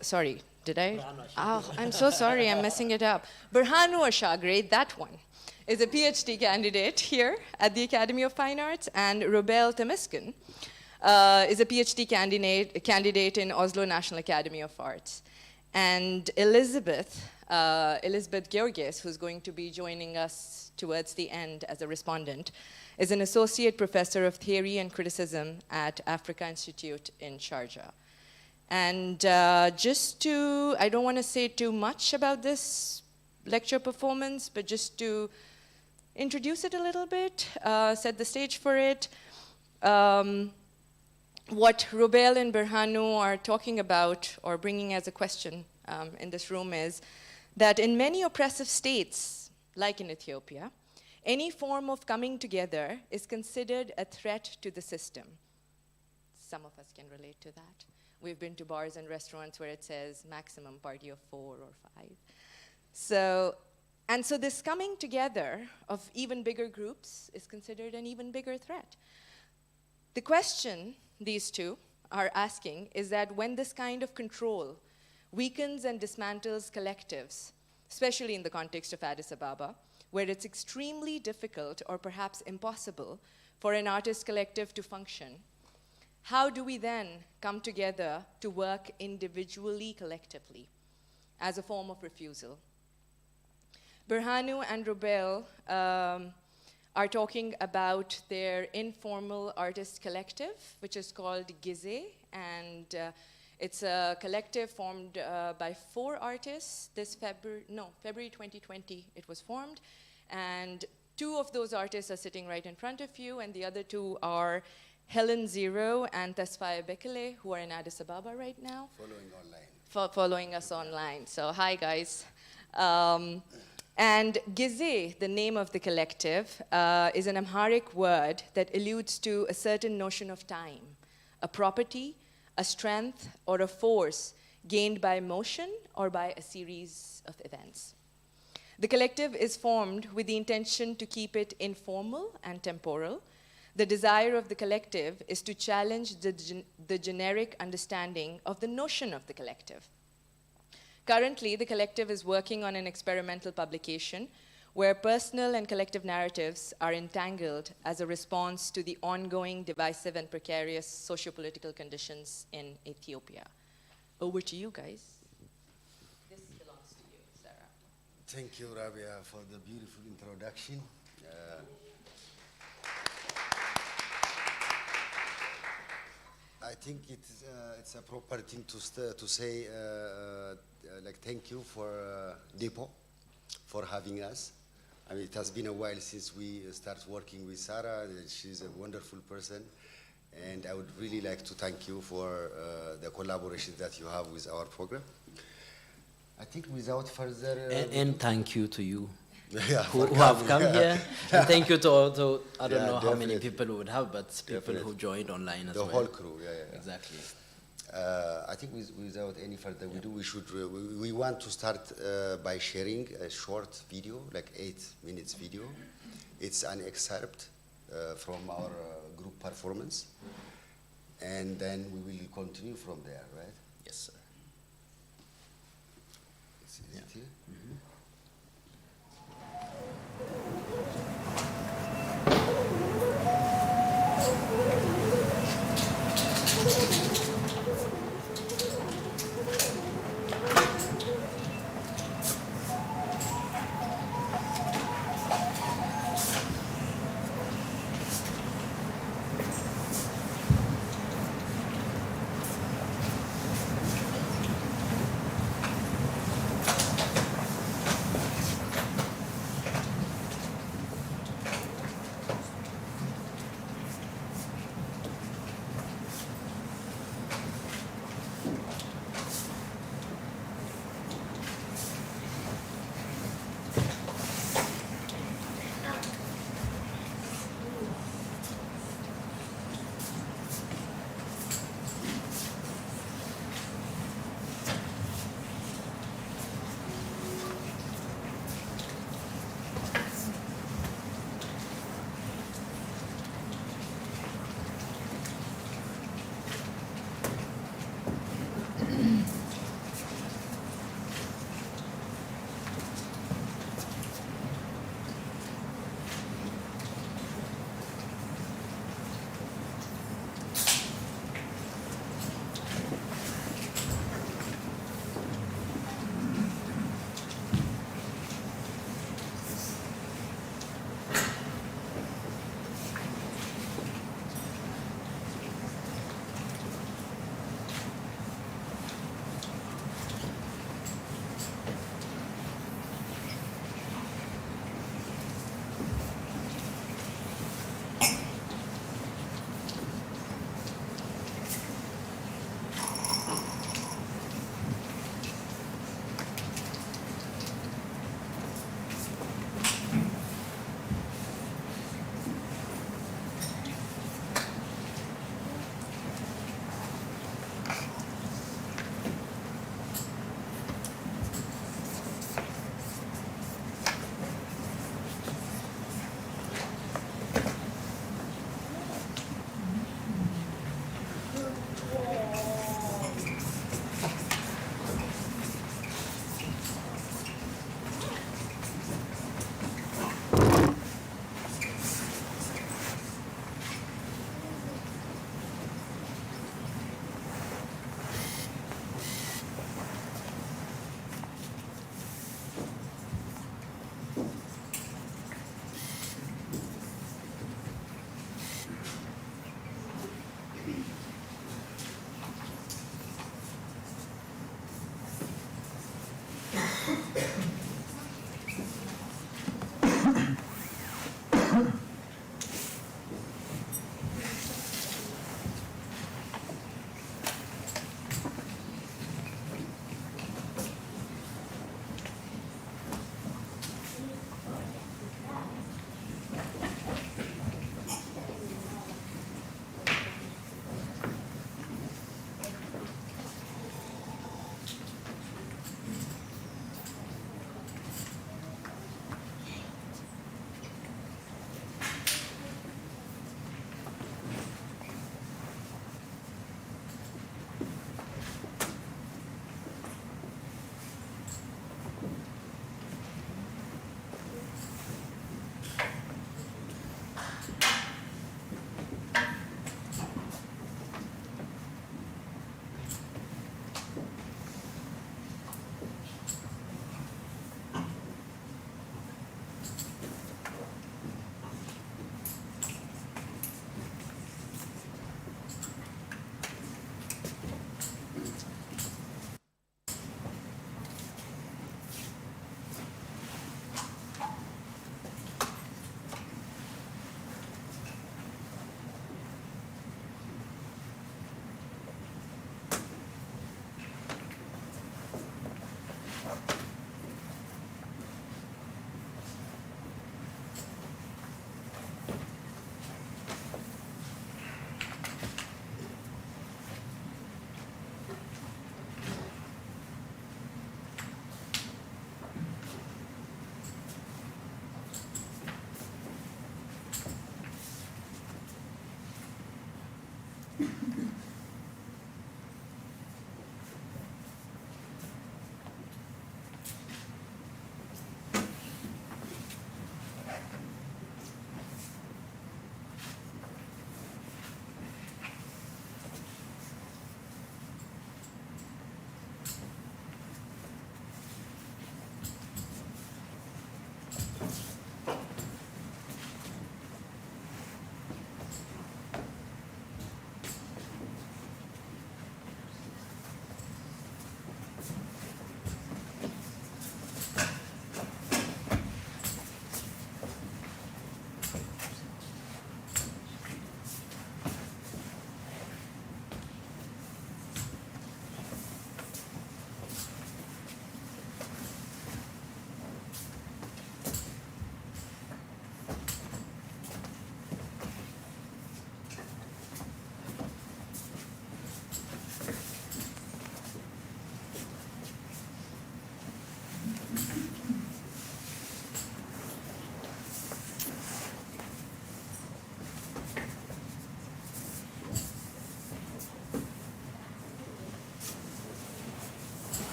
Sorry, did I? Oh, I'm so sorry, I'm messing it up. Berhanu Ashagrie, that one, is a PhD candidate here at the Academy of Fine Arts, and Robel Temeskin is a PhD candidate in Oslo National Academy of Arts. And Elizabeth Giorgis, who's going to be joining us towards the end as a respondent, is an associate professor of theory and criticism at Africa Institute in Sharjah. And I don't want to say too much about this lecture performance, but just to introduce it a little bit, set the stage for it. What Robel and Berhanu are talking about or bringing as a question in this room is that in many oppressive states, like in Ethiopia, any form of coming together is considered a threat to the system. Some of us can relate to that. We've been to bars and restaurants where it says maximum party of 4 or 5. So this coming together of even bigger groups is considered an even bigger threat. The question these two are asking is that when this kind of control weakens and dismantles collectives, especially in the context of Addis Ababa, where it's extremely difficult or perhaps impossible for an artist collective to function, how do we then come together to work individually, collectively, as a form of refusal? Berhanu and Robel are talking about their informal artist collective, which is called Gize, and it's a collective formed by 4 artists February 2020 it was formed, and 2 of those artists are sitting right in front of you, and the other 2 are Helen Zero and Tesfaye Bekele, who are in Addis Ababa right now. Following online. Following us online. So hi, guys. And Gize, the name of the collective, is an Amharic word that alludes to a certain notion of time, a property, a strength, or a force gained by motion or by a series of events. The collective is formed with the intention to keep it informal and temporal. The desire of the collective is to challenge the generic understanding of the notion of the collective. Currently, the collective is working on an experimental publication where personal and collective narratives are entangled as a response to the ongoing divisive and precarious socio-political conditions in Ethiopia. Over to you, guys. This belongs to you, Sarah. Thank you, Rabia, for the beautiful introduction. I think it's a proper thing to say, like, thank you for Depo for having us. I mean, it has been a while since we started working with Sarah. She's a wonderful person, and I would really like to thank you for the collaboration that you have with our program. I think without further... and thank you to you. Yeah, who have come here. And thank you to also, I don't know definitely. how many people we would have, but people who joined online as well. The whole crew, yeah. Exactly. I think without any further ado, we want to start by sharing a short video, like 8 minutes video. It's an excerpt from our group performance, and then we will continue from there, right? Yes, sir. Is it here? Mm-hmm.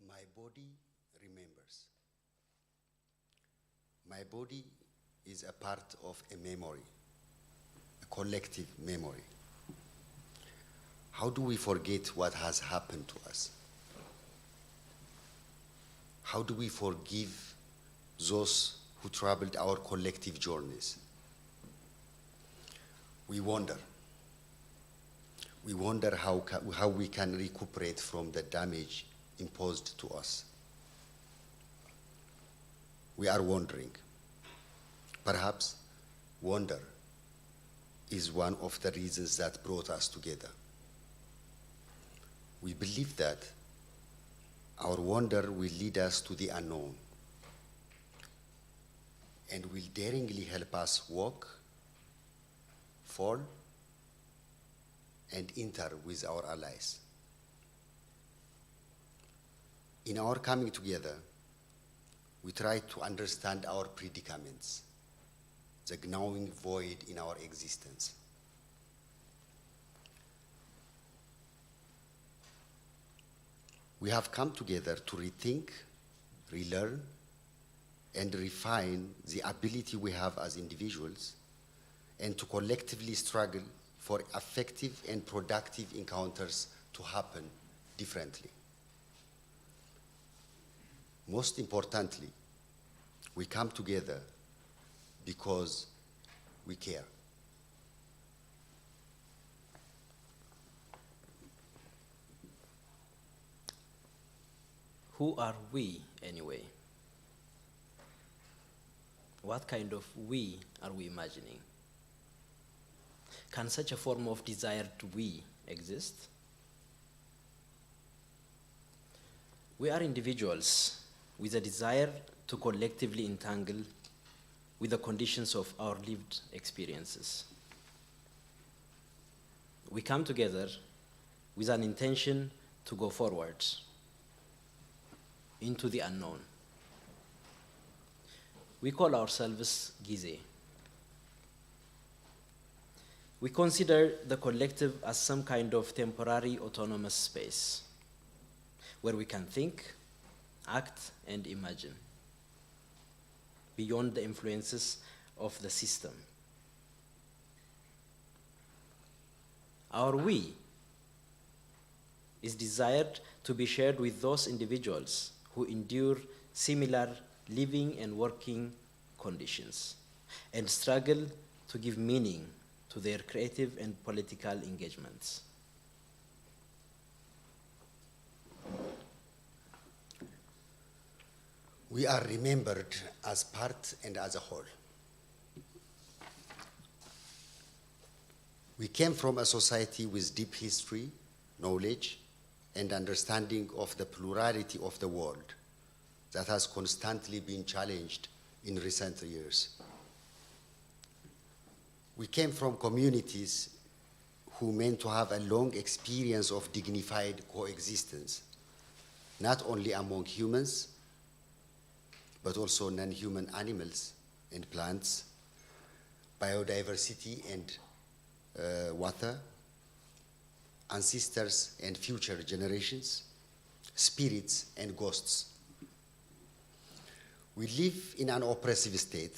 My body remembers. My body is a part of a memory, a collective memory. How do we forget what has happened to us? How do we forgive those who traveled our collective journeys? We wonder. We wonder how we can recuperate from the damage imposed to us. We are wondering. Perhaps wonder is one of the reasons that brought us together. We believe that our wonder will lead us to the unknown and will daringly help us walk, fall, and enter with our allies. In our coming together, we try to understand our predicaments, the gnawing void in our existence. We have come together to rethink, relearn, and refine the ability we have as individuals, and to collectively struggle for effective and productive encounters to happen differently. Most importantly, we come together because we care. Who are we, anyway? What kind of we are we imagining? Can such a form of desired we exist? We are individuals with a desire to collectively entangle with the conditions of our lived experiences. We come together with an intention to go forward into the unknown. We call ourselves Gize. We consider the collective as some kind of temporary autonomous space where we can think, act, and imagine beyond the influences of the system. Our we is desired to be shared with those individuals who endure similar living and working conditions and struggle to give meaning to their creative and political engagements. We are remembered as part and as a whole. We came from a society with deep history, knowledge, and understanding of the plurality of the world that has constantly been challenged in recent years. We came from communities who meant to have a long experience of dignified coexistence, not only among humans, but also non-human animals and plants, biodiversity and water, ancestors and future generations, spirits and ghosts. We live in an oppressive state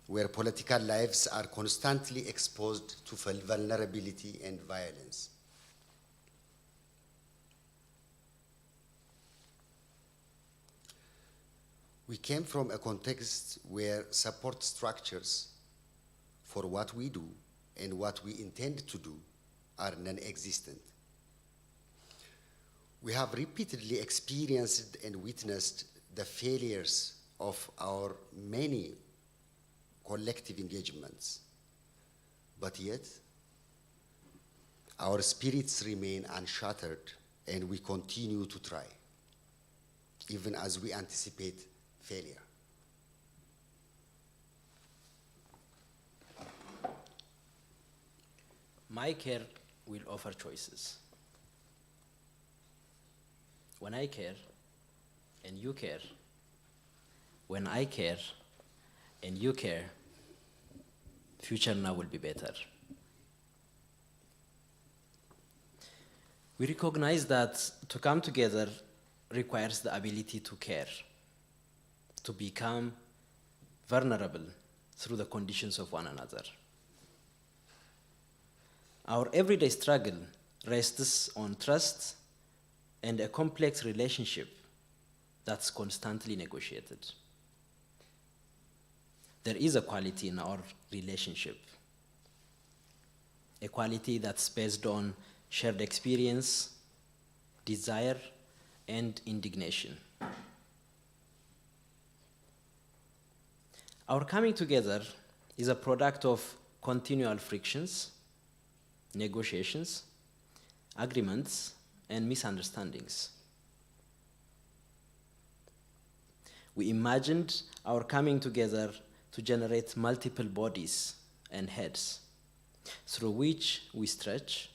where political lives are constantly exposed to vulnerability and violence. We came from a context where support structures for what we do and what we intend to do are non-existent. We have repeatedly experienced and witnessed the failures of our many collective engagements, but yet our spirits remain unshattered and we continue to try, even as we anticipate failure. My care will offer choices. When I care and you care, when I care and you care, future now will be better. We recognize that to come together requires the ability to care, to become vulnerable through the conditions of one another. Our everyday struggle rests on trust and a complex relationship that's constantly negotiated. There is a quality in our relationship, a quality that's based on shared experience, desire, and indignation. Our coming together is a product of continual frictions, negotiations, agreements, and misunderstandings. We imagined our coming together to generate multiple bodies and heads through which we stretch,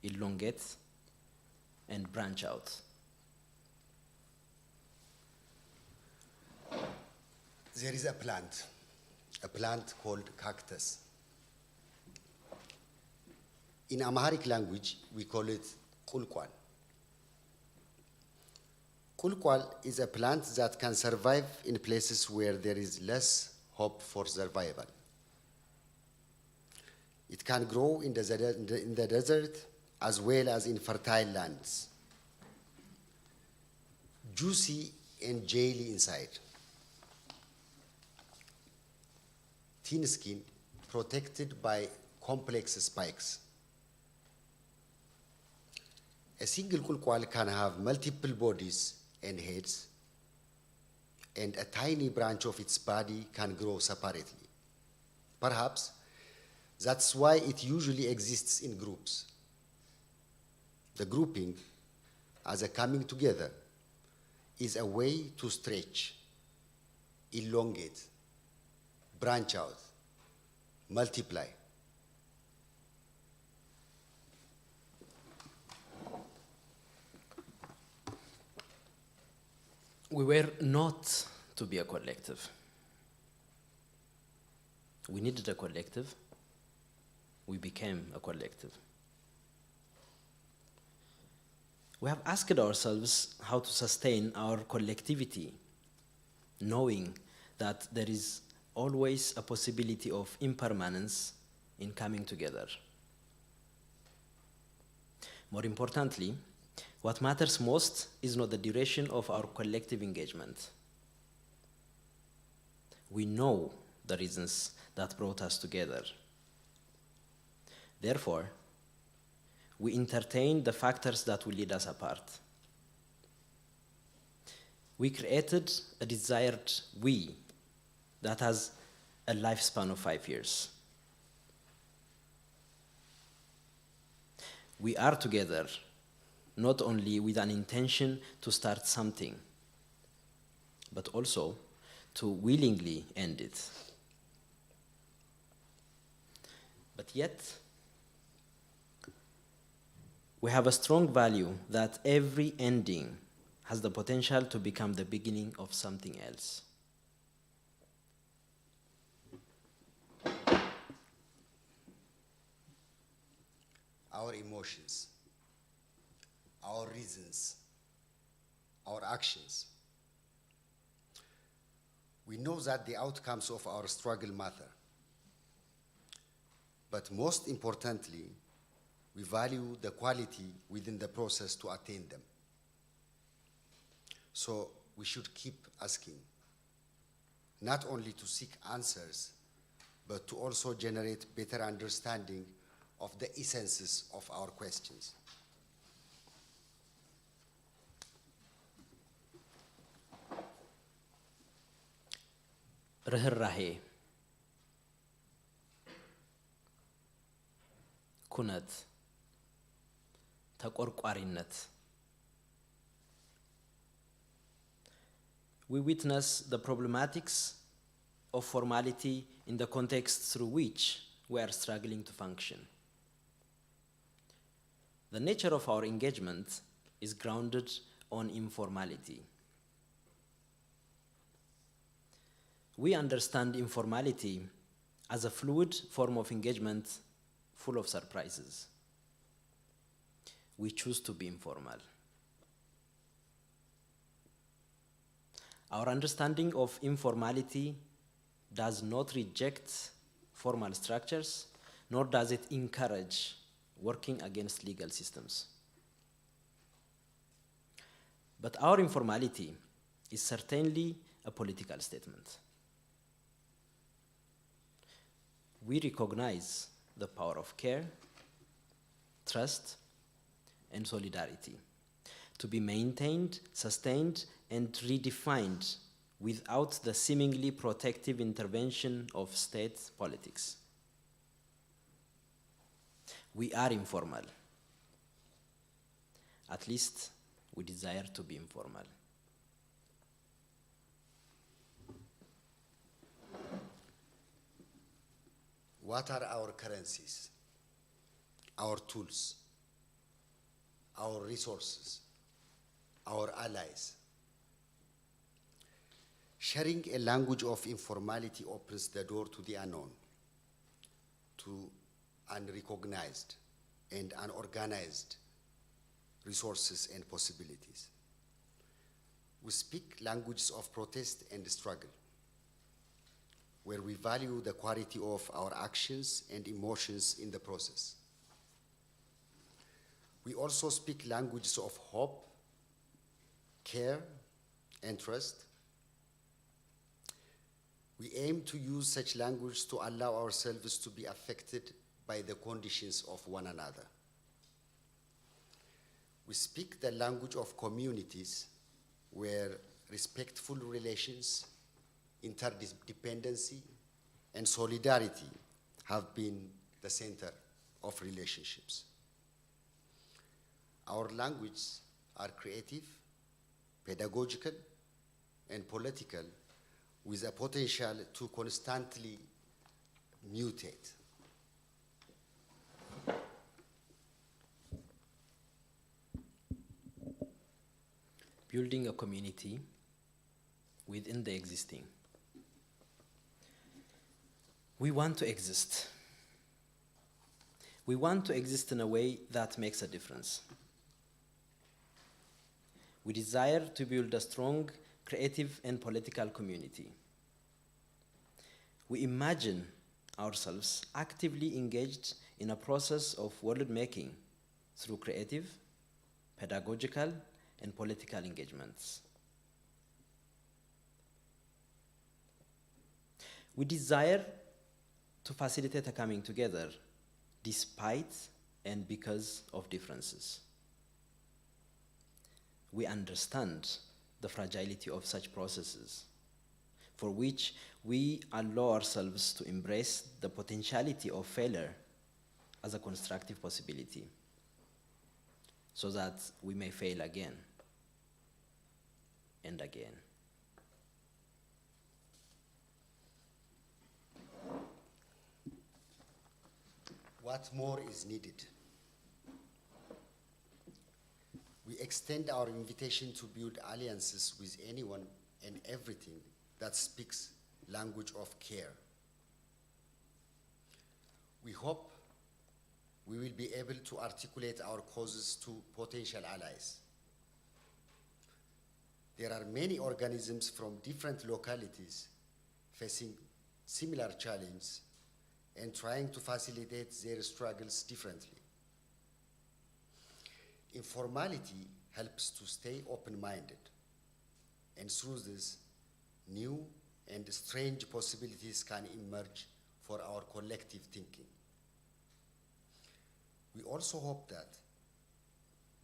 elongate, and branch out. There is a plant called Cactus. In Amharic language, we call it kulkwal. Kulkwal is a plant that can survive in places where there is less hope for survival. It can grow in the desert as well as in fertile lands. Juicy and jelly inside. Thin skin protected by complex spikes. A single kulkwal can have multiple bodies and heads, and a tiny branch of its body can grow separately. Perhaps that's why it usually exists in groups. The grouping, as a coming together, is a way to stretch, elongate, branch out, multiply. We were not to be a collective. We needed a collective. We became a collective. We have asked ourselves how to sustain our collectivity, knowing that there is always a possibility of impermanence in coming together. More importantly, what matters most is not the duration of our collective engagement. We know the reasons that brought us together. Therefore, we entertain the factors that will lead us apart. We created a desired we that has a lifespan of 5 years. We are together not only with an intention to start something, but also to willingly end it. But yet, we have a strong value that every ending has the potential to become the beginning of something else. Our emotions, our reasons, our actions. We know that the outcomes of our struggle matter. But most importantly, we value the quality within the process to attain them. So we should keep asking, not only to seek answers, but to also generate better understanding of the essences of our questions. ርህራሄ ኩነት ተቆርቋሪነት We witness the problematics of formality in the context through which we are struggling to function. The nature of our engagement is grounded on informality. We understand informality as a fluid form of engagement full of surprises. We choose to be informal. Our understanding of informality does not reject formal structures, nor does it encourage working against legal systems. But our informality is certainly a political statement. We recognize the power of care, trust, and solidarity to be maintained, sustained, and redefined without the seemingly protective intervention of state politics. We are informal. At least we desire to be informal. What are our currencies, our tools, our resources, our allies? Sharing a language of informality opens the door to the unknown, to unrecognized and unorganized resources and possibilities. We speak languages of protest and struggle, where we value the quality of our actions and emotions in the process. We also speak languages of hope, care, and trust. We aim to use such language to allow ourselves to be affected by the conditions of one another. We speak the language of communities where respectful relations, interdependency, and solidarity have been the center of relationships. Our languages are creative, pedagogical, and political, with a potential to constantly mutate. Building a community within the existing. We want to exist. We want to exist in a way that makes a difference. We desire to build a strong, creative, and political community. We imagine ourselves actively engaged in a process of world-making through creative, pedagogical, and political engagements. We desire to facilitate a coming together despite and because of differences. We understand the fragility of such processes, for which we allow ourselves to embrace the potentiality of failure as a constructive possibility, so that we may fail again and again. What more is needed? We extend our invitation to build alliances with anyone and everything that speaks language of care. We hope we will be able to articulate our causes to potential allies. There are many organisms from different localities facing similar challenges and trying to facilitate their struggles differently. Informality helps to stay open-minded, and through this, new and strange possibilities can emerge for our collective thinking. We also hope that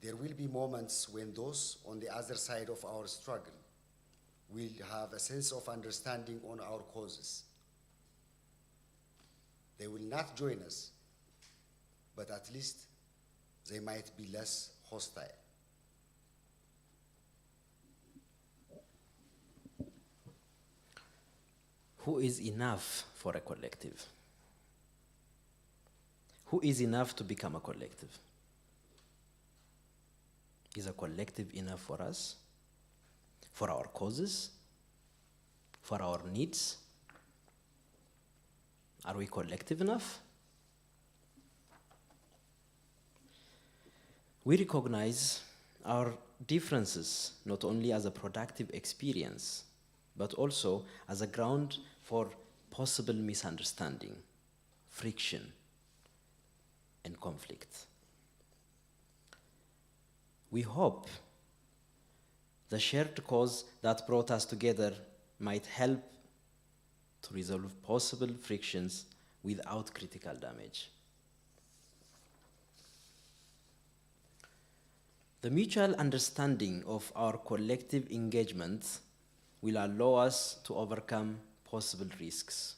there will be moments when those on the other side of our struggle will have a sense of understanding on our causes. They will not join us, but at least they might be less hostile. Who is enough for a collective? Who is enough to become a collective? Is a collective enough for us? For our causes? For our needs? Are we collective enough? We recognize our differences not only as a productive experience, but also as a ground for possible misunderstanding, friction, and conflict. We hope the shared cause that brought us together might help to resolve possible frictions without critical damage. The mutual understanding of our collective engagement will allow us to overcome possible risks.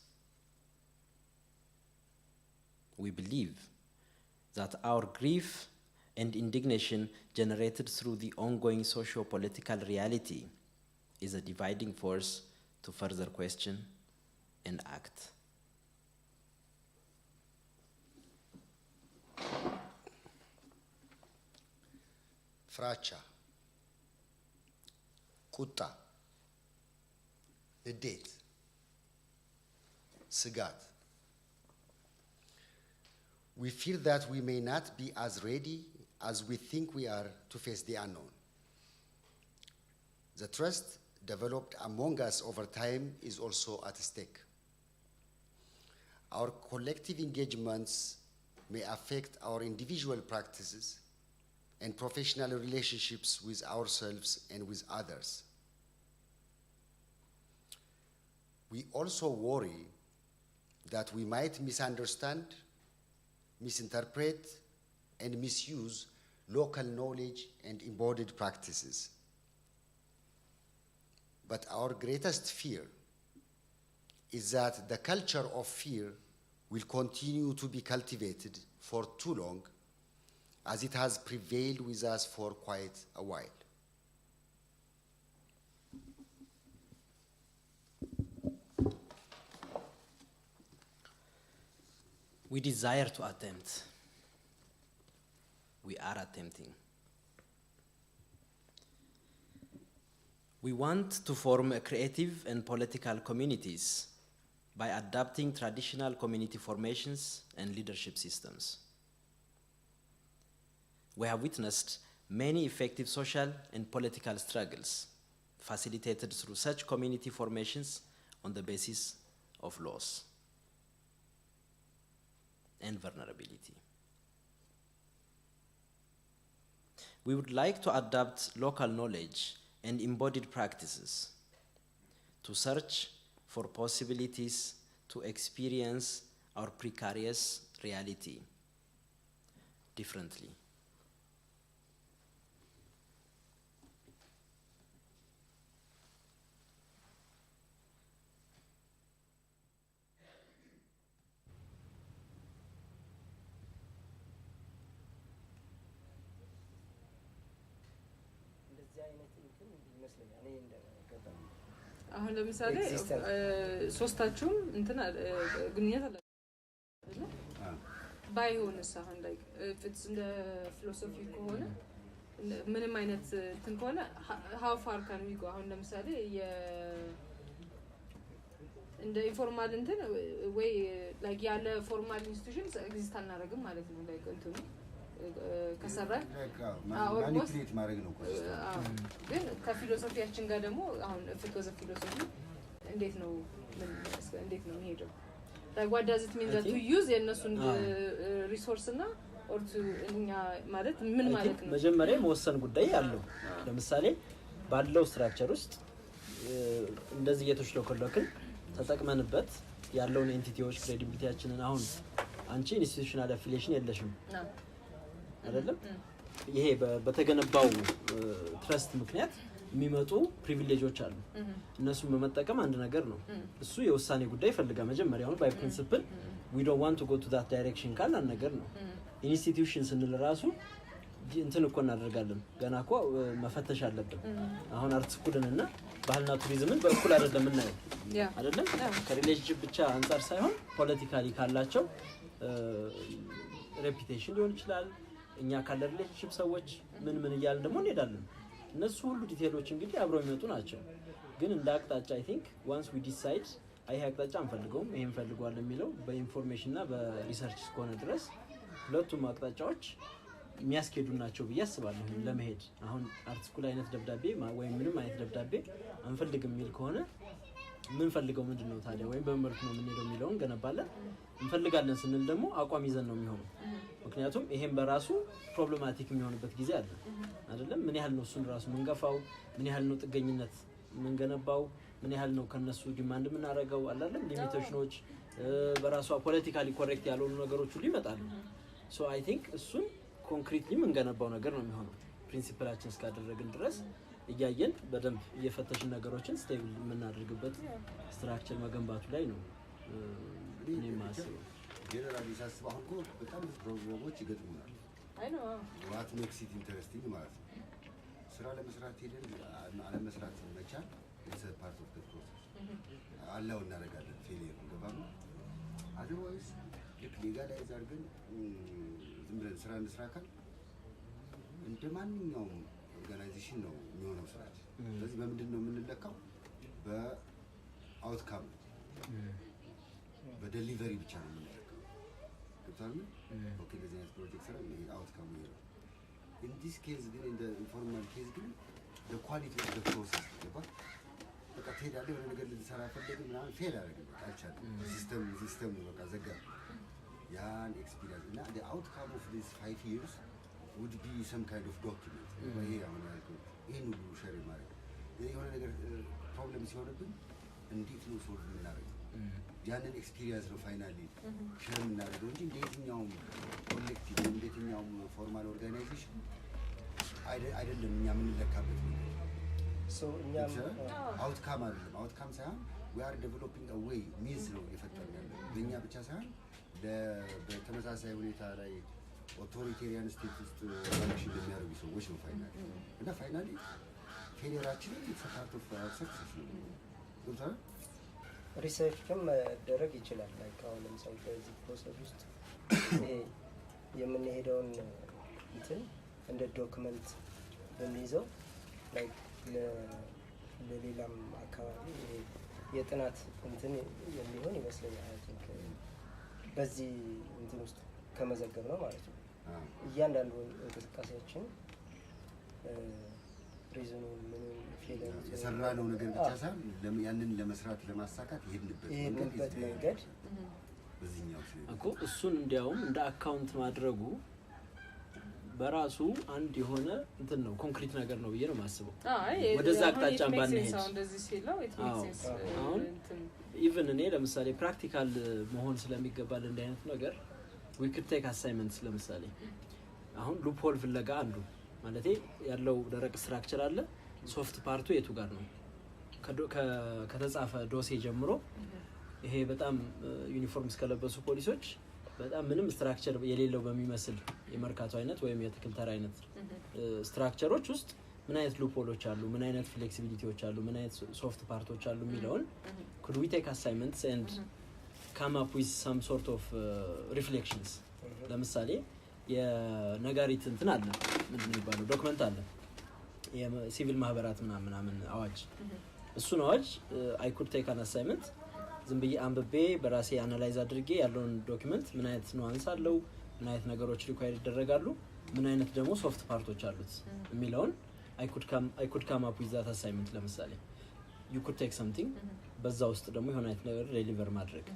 We believe that our grief and indignation generated through the ongoing socio-political reality is a dividing force to further question and act. ፍራቻ ቁጣ ንዴት ስጋት we fear that we may not be as ready as we think we are to face the unknown. The trust developed among us over time is also at stake. Our collective engagements may affect our individual practices and professional relationships with ourselves and with others. We also worry that we might misunderstand, misinterpret, and misuse local knowledge and embodied practices. But our greatest fear is that the culture of fear will continue to be cultivated for too long, as it has prevailed with us for quite a while. We desire to attempt. We are attempting. We want to form creative and political communities by adapting traditional community formations and leadership systems. We have witnessed many effective social and political struggles facilitated through such community formations on the basis of loss and vulnerability. We would like to adapt local knowledge and embodied practices to search for possibilities to experience our precarious reality differently. አሁን ለምሳሌ ሶስታችሁም እንትና ግንኙነት አለ አይደል ባይሆንስ አሁን ላይ ፍትስ እንደ ፊሎሶፊ ከሆነ ምንም አይነት እንትን ከሆነ how far can we go አሁን ለምሳሌ እንደ ኢንፎርማል እንትን ወይ ላይክ ያለ ፎርማል ኢንስቲትዩሽንስ ኤግዚስት አናደርግም ማለት ነው ላይክ እንትኑ ከሰራ ማኒፕሌት ማድረግ ነው ግን ከፊሎሶፊያችን ጋር ደግሞ አሁን ፊሎሶፊ እንዴት ነው የሚሄደው like what does it mean that to use የነሱን ሪሶርስ እና or to እኛ ማለት ምን ማለት ነው መጀመሪያ መወሰን ጉዳይ አለው ለምሳሌ ባለው ስትራክቸር ውስጥ እንደዚህ የተሽሎከለከን ተጠቅመንበት ያለውን ኤንቲቲዎች ክሬዲቢሊቲያችንን አሁን አንቺ ኢንስቲትዩሽናል አፊሊዬሽን የለሽም አይደለም ይሄ በተገነባው ትረስት ምክንያት የሚመጡ ፕሪቪሌጆች አሉ እነሱን በመጠቀም አንድ ነገር ነው እሱ የውሳኔ ጉዳይ ይፈልጋል መጀመሪያው ባይ ፕሪንሲፕል we don't want to go to that direction ካለ ነገር ነው ኢንስቲትዩሽን ስንል ራሱ እንትን እኮ እናደርጋለን ገና እኮ መፈተሽ አለብን አሁን አርት ስኩልንና ባህልና ቱሪዝምን በእኩል አይደለም እናየው አይደለም ከሪሌሽንሺፕ ብቻ አንፃር ሳይሆን ፖለቲካሊ ካላቸው ሬፑቴሽን ሊሆን ይችላል እኛ ካለ ሪሌሽንሺፕ ሰዎች ምን እያልን ደግሞ እንሄዳለን እነሱ ሁሉ ዲቴሎች እንግዲህ አብረው የሚመጡ ናቸው ግን እንደ አቅጣጫ I think once we decide አይ አቅጣጫ አንፈልገውም ይሄን ፈልጓል የሚለው በኢንፎርሜሽን እና በሪሰርች እስከሆነ ድረስ ሁለቱም አቅጣጫዎች የሚያስኬዱ ናቸው ብዬ አስባለሁ ለመሄድ አሁን አርት ስኩል አይነት ደብዳቤ ወይም ምንም አይነት ደብዳቤ አንፈልግም የሚል ከሆነ ምን ፈልገው ምንድነው ታዲያ ወይም በመልኩ ነው የምንሄደው የሚለውን ገነባለን እንፈልጋለን ስንል ደግሞ አቋም ይዘን ነው የሚሆነው ምክንያቱም ይሄን በራሱ ፕሮብሌማቲክ የሚሆንበት ጊዜ አለ አይደለም ምን ያህል ነው እሱን ራሱ ምንገፋው ምን ያህል ነው ጥገኝነት ምንገነባው ምን ያህል ነው ከነሱ ዲማንድ ምናረጋው አይደለም ሊሚቴሽኖች በራሷ ፖለቲካሊ ኮሬክት ያልሆኑ ነገሮች ሁሉ ይመጣሉ ሶ አይ ቲንክ እሱን ኮንክሪትሊ ምንገነባው ነገር ነው የሚሆነው ፕሪንሲፕላችን እስካደረግን ድረስ እያየን በደንብ እየፈተሽን ነገሮችን ስቴብል የምናደርግበት ስትራክቸር መገንባቱ ላይ ነው እኔ ማስበው ጀነራሊ ሳስበው አሁን እኮ በጣም ብዙ ፕሮብሌሞች ይገጥሙናል አይ ነው what makes it interesting ማለት ነው ስራ ለመስራት ሄደን አለመስራት መቻል it's a part of the process አላው እናደርጋለን ፌሊየር እንደባም otherwise ሌጋላይዝ አድርገን ዝም ብለን ስራ እንስራካል እንደማንኛውም ኦርጋናይዜሽን ነው የሚሆነው ስራች ስለዚህ በምንድን ነው የምንለካው በአውትካም በዴሊቨሪ ብቻ ነው የምንለካው ገብቷል ኦኬ ለዚህ አይነት ፕሮጀክት ስራ ይሄ አውትካም ነው in this case ግን in the informal case ግን the quality of the process ገባ በቃ ትሄዳለህ የሆነ ነገር ልትሰራ ፈልገህ ምናምን ፌል አደረግህ በቃ አልቻልም ሲስተም በቃ ዘጋ ያን ኤክስፒሪየንስ እና the outcome of these 5 years would be some kind of document ወይ አሁን ያልኩት ይሄን ሁሉ ሼር ማድረግ የሆነ ነገር ፕሮብሌም ሲሆንብን እንዴት ነው ሶልቭ የምናደርገው ያንን ኤክስፒሪየንስ ነው ፋይናሊ ሼር የምናደርገው እንጂ እንደየትኛውም ኮሌክቲቭ እንደየትኛውም ፎርማል ኦርጋናይዜሽን አይደለም እኛ የምንለካበት so እኛም አውትካም አይደለም አውትካም ሳይሆን we are developing a way means ነው እየፈጠርን ያለው በእኛ ብቻ ሳይሆን በተመሳሳይ ሁኔታ ላይ ኦቶሪቴሪያን ስቴት ውስጥ ፋንክሽን የሚያደርጉ ሰዎች ነው ፋይናሊ እና ፋይናሊ ፌዴራችን የተሳተፉ ሰክሰስ ነው ዶክተር ሪሰርችም መደረግ ይችላል ላይክ አሁን ለምሳሌ በዚህ ፕሮሰስ ውስጥ ይሄ የምንሄደውን እንትን እንደ ዶክመንት በሚይዘው ላይክ ለሌላም አካባቢ የጥናት እንትን የሚሆን ይመስለኛል አይ ቲንክ በዚህ እንትን ውስጥ ከመዘገብ ነው ማለት ነው እያንዳንዱ እንቅስቃሴያችን ሪዝኑ ምን ፊልም የሰራነው ነገር ብቻ ሳይሆን ያንን ለመስራት ለማሳካት ይሄድንበት መንገድ በዚህኛው እኮ እሱን እንዲያውም እንደ አካውንት ማድረጉ በራሱ አንድ የሆነ እንትን ነው ኮንክሪት ነገር ነው ብዬ ነው ማስበው ወደዛ አቅጣጫ ባንሄድ እንደዚህ ሲለው it makes sense አሁን ኢቭን እኔ ለምሳሌ ፕራክቲካል መሆን ስለሚገባል እንደ አይነት ነገር we could take assignments ለምሳሌ አሁን ሉፕ ሆል ፍለጋ አንዱ ማለቴ ያለው ደረቅ ስትራክቸር አለ ሶፍት ፓርቱ የቱ ጋር ነው ከተጻፈ ዶሴ ጀምሮ ይሄ በጣም ዩኒፎርም እስከለበሱ ፖሊሶች በጣም ምንም ስትራክቸር የሌለው በሚመስል የመርካቶ አይነት ወይም የትክልተራ አይነት ስትራክቸሮች ውስጥ ምን አይነት ሉፕ ሆሎች አሉ ምን አይነት ፍሌክሲቢሊቲዎች አሉ ምን አይነት ሶፍት ፓርቶች አሉ የሚለውን could we take assignments and come up with some sort of reflections ለምሳሌ የነጋሪት እንትን አለ ምን ይባላል ዶክመንት አለ የሲቪል ማህበራት ምናምን አዋጅ እሱን አዋጅ I could take an assignment ዝም ብዬ አንብቤ በራሴ አናላይዝ አድርጌ ያለውን ዶክመንት ምን አይነት ኑዋንስ አለው ምን አይነት ነገሮች ሪኳየር ይደረጋሉ ምን አይነት ደግሞ ሶፍት ፓርቶች አሉት የሚለውን I could come up with that assignment ለምሳሌ you could take something በዛ ውስጥ ደግሞ የሆነ አይነት ነገር ዴሊቨር ማድረግ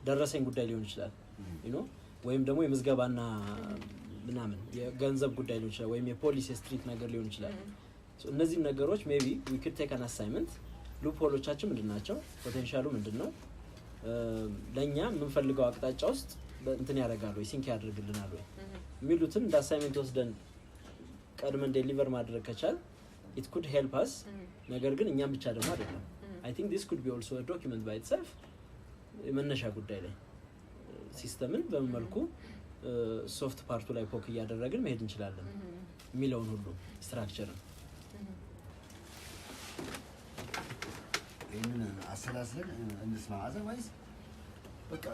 ደረሰኝ ጉዳይ ሊሆን ይችላል you know ወይም ደግሞ የምዝገባና ምናምን የገንዘብ ጉዳይ ሊሆን ይችላል ወይም የፖሊሲ ስትሪት ነገር ሊሆን ይችላል so እነዚህ ነገሮች maybe we could take an assignment ሉፕ ሆሎቻችን ምንድናቸው ፖቴንሻሉ ምንድነው ለኛ የምንፈልገው አቅጣጫ ውስጥ እንትን ያደርጋል ወይ ሲንክ ያደርግልናል ወይ የሚሉትን እንደ አሳይመንት ወስደን ቀድመን ዴሊቨር ማድረግ ከቻል it could help us ነገር ግን እኛም ብቻ ደግሞ አይደለም I think this could be also a document by itself መነሻ ጉዳይ ላይ ሲስተምን በመልኩ ሶፍት ፓርቱ ላይ ፖክ እያደረግን መሄድ እንችላለን የሚለውን ሁሉ ስትራክቸርን ይህንን አሰላስለን እንስማ otherwise በቃ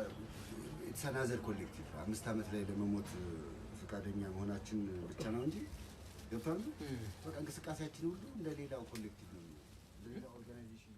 it's another collective 5 ዓመት ላይ ለመሞት ፈቃደኛ መሆናችን ብቻ ነው እንጂ ገብቷል በቃ እንቅስቃሴያችን ሁሉ እንደ ሌላው ኮሌክቲቭ ነው ሌላ ኦርጋናይዜሽን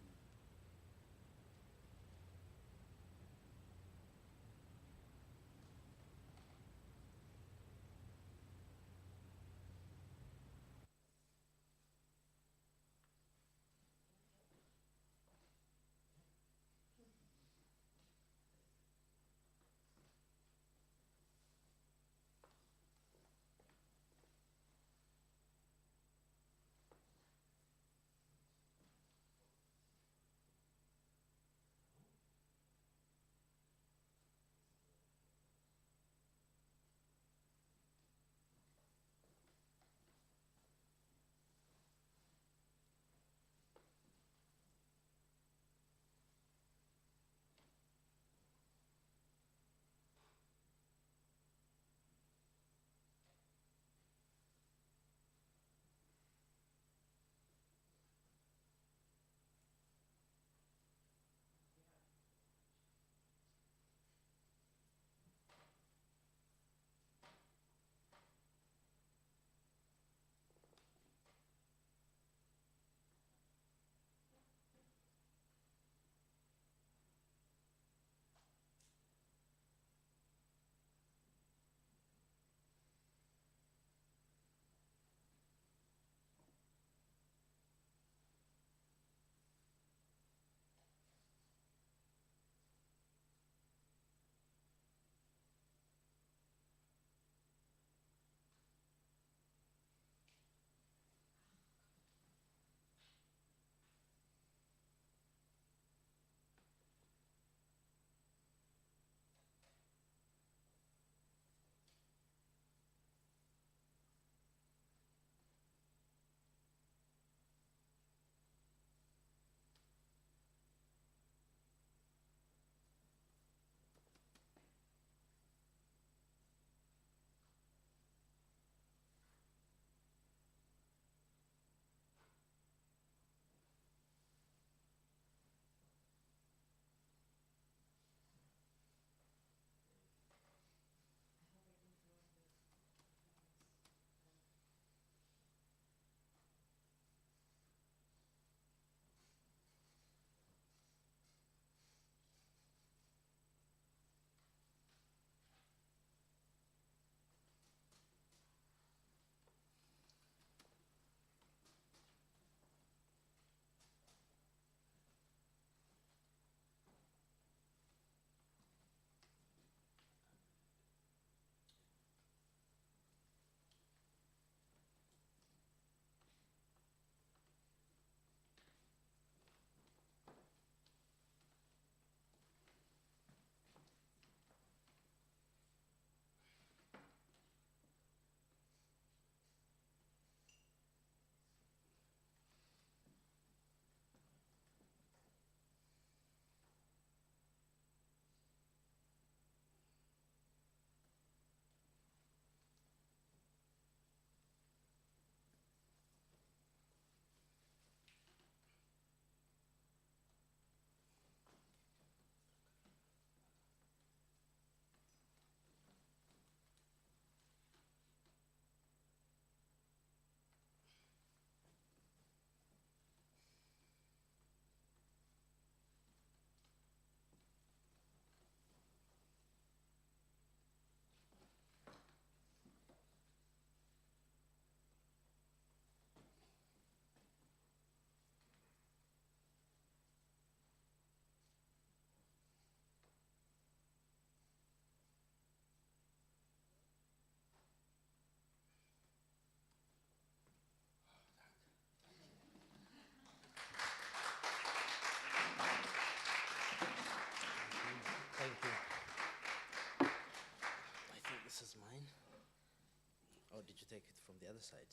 the other side.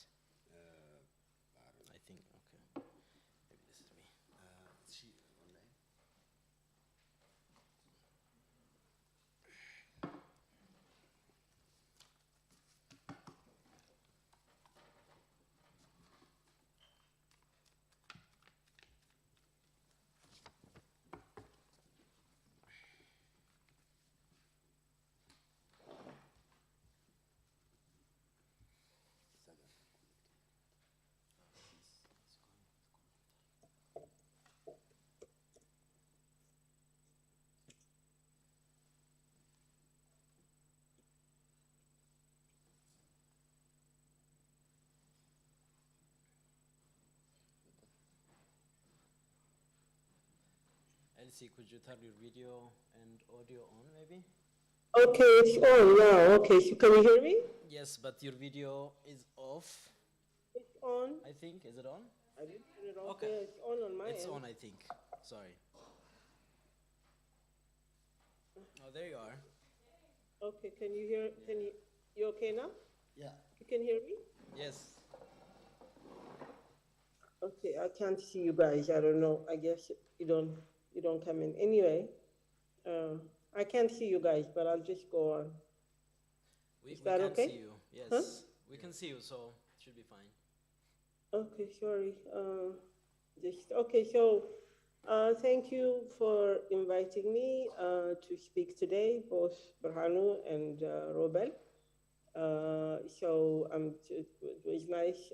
I think, okay. Maybe this is me. Is she online? Elsie, could you turn your video and audio on, maybe? Okay, it's on now. Okay, so can you hear me? Yes, but your video is off, It's on. I think. Is it on? I didn't turn it off. Okay. Yeah, it's on my It's end. on, I think. Sorry. Oh, there you are. Okay, can you hear? You okay now? Yeah. You can hear me? Yes. Okay, I can't see you guys. I don't know. I guess you don't come in. Anyway, I can't see you guys, but I'll just go on. We that can okay? see you. Yes. Huh? We can see you, so it should be fine. Okay, sorry. Okay. So, thank you for inviting me to speak today, both Berhanu and Robel. It was nice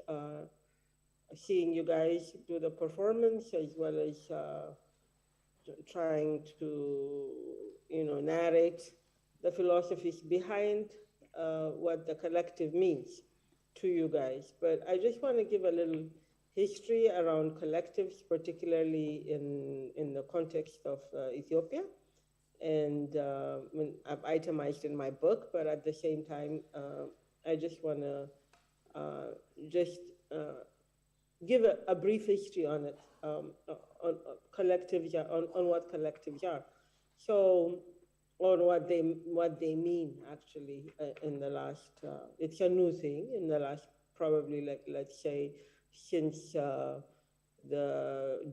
seeing you guys do the performance as well as trying to, narrate the philosophies behind what the collective means to you guys. But I just want to give a little history around collectives, particularly in the context of Ethiopia. And I've itemized in my book, but at the same time, I just want to give a brief history on it, on collectives, on what collectives are. So, on what they mean actually in the last. It's a new thing in the last probably let's say since the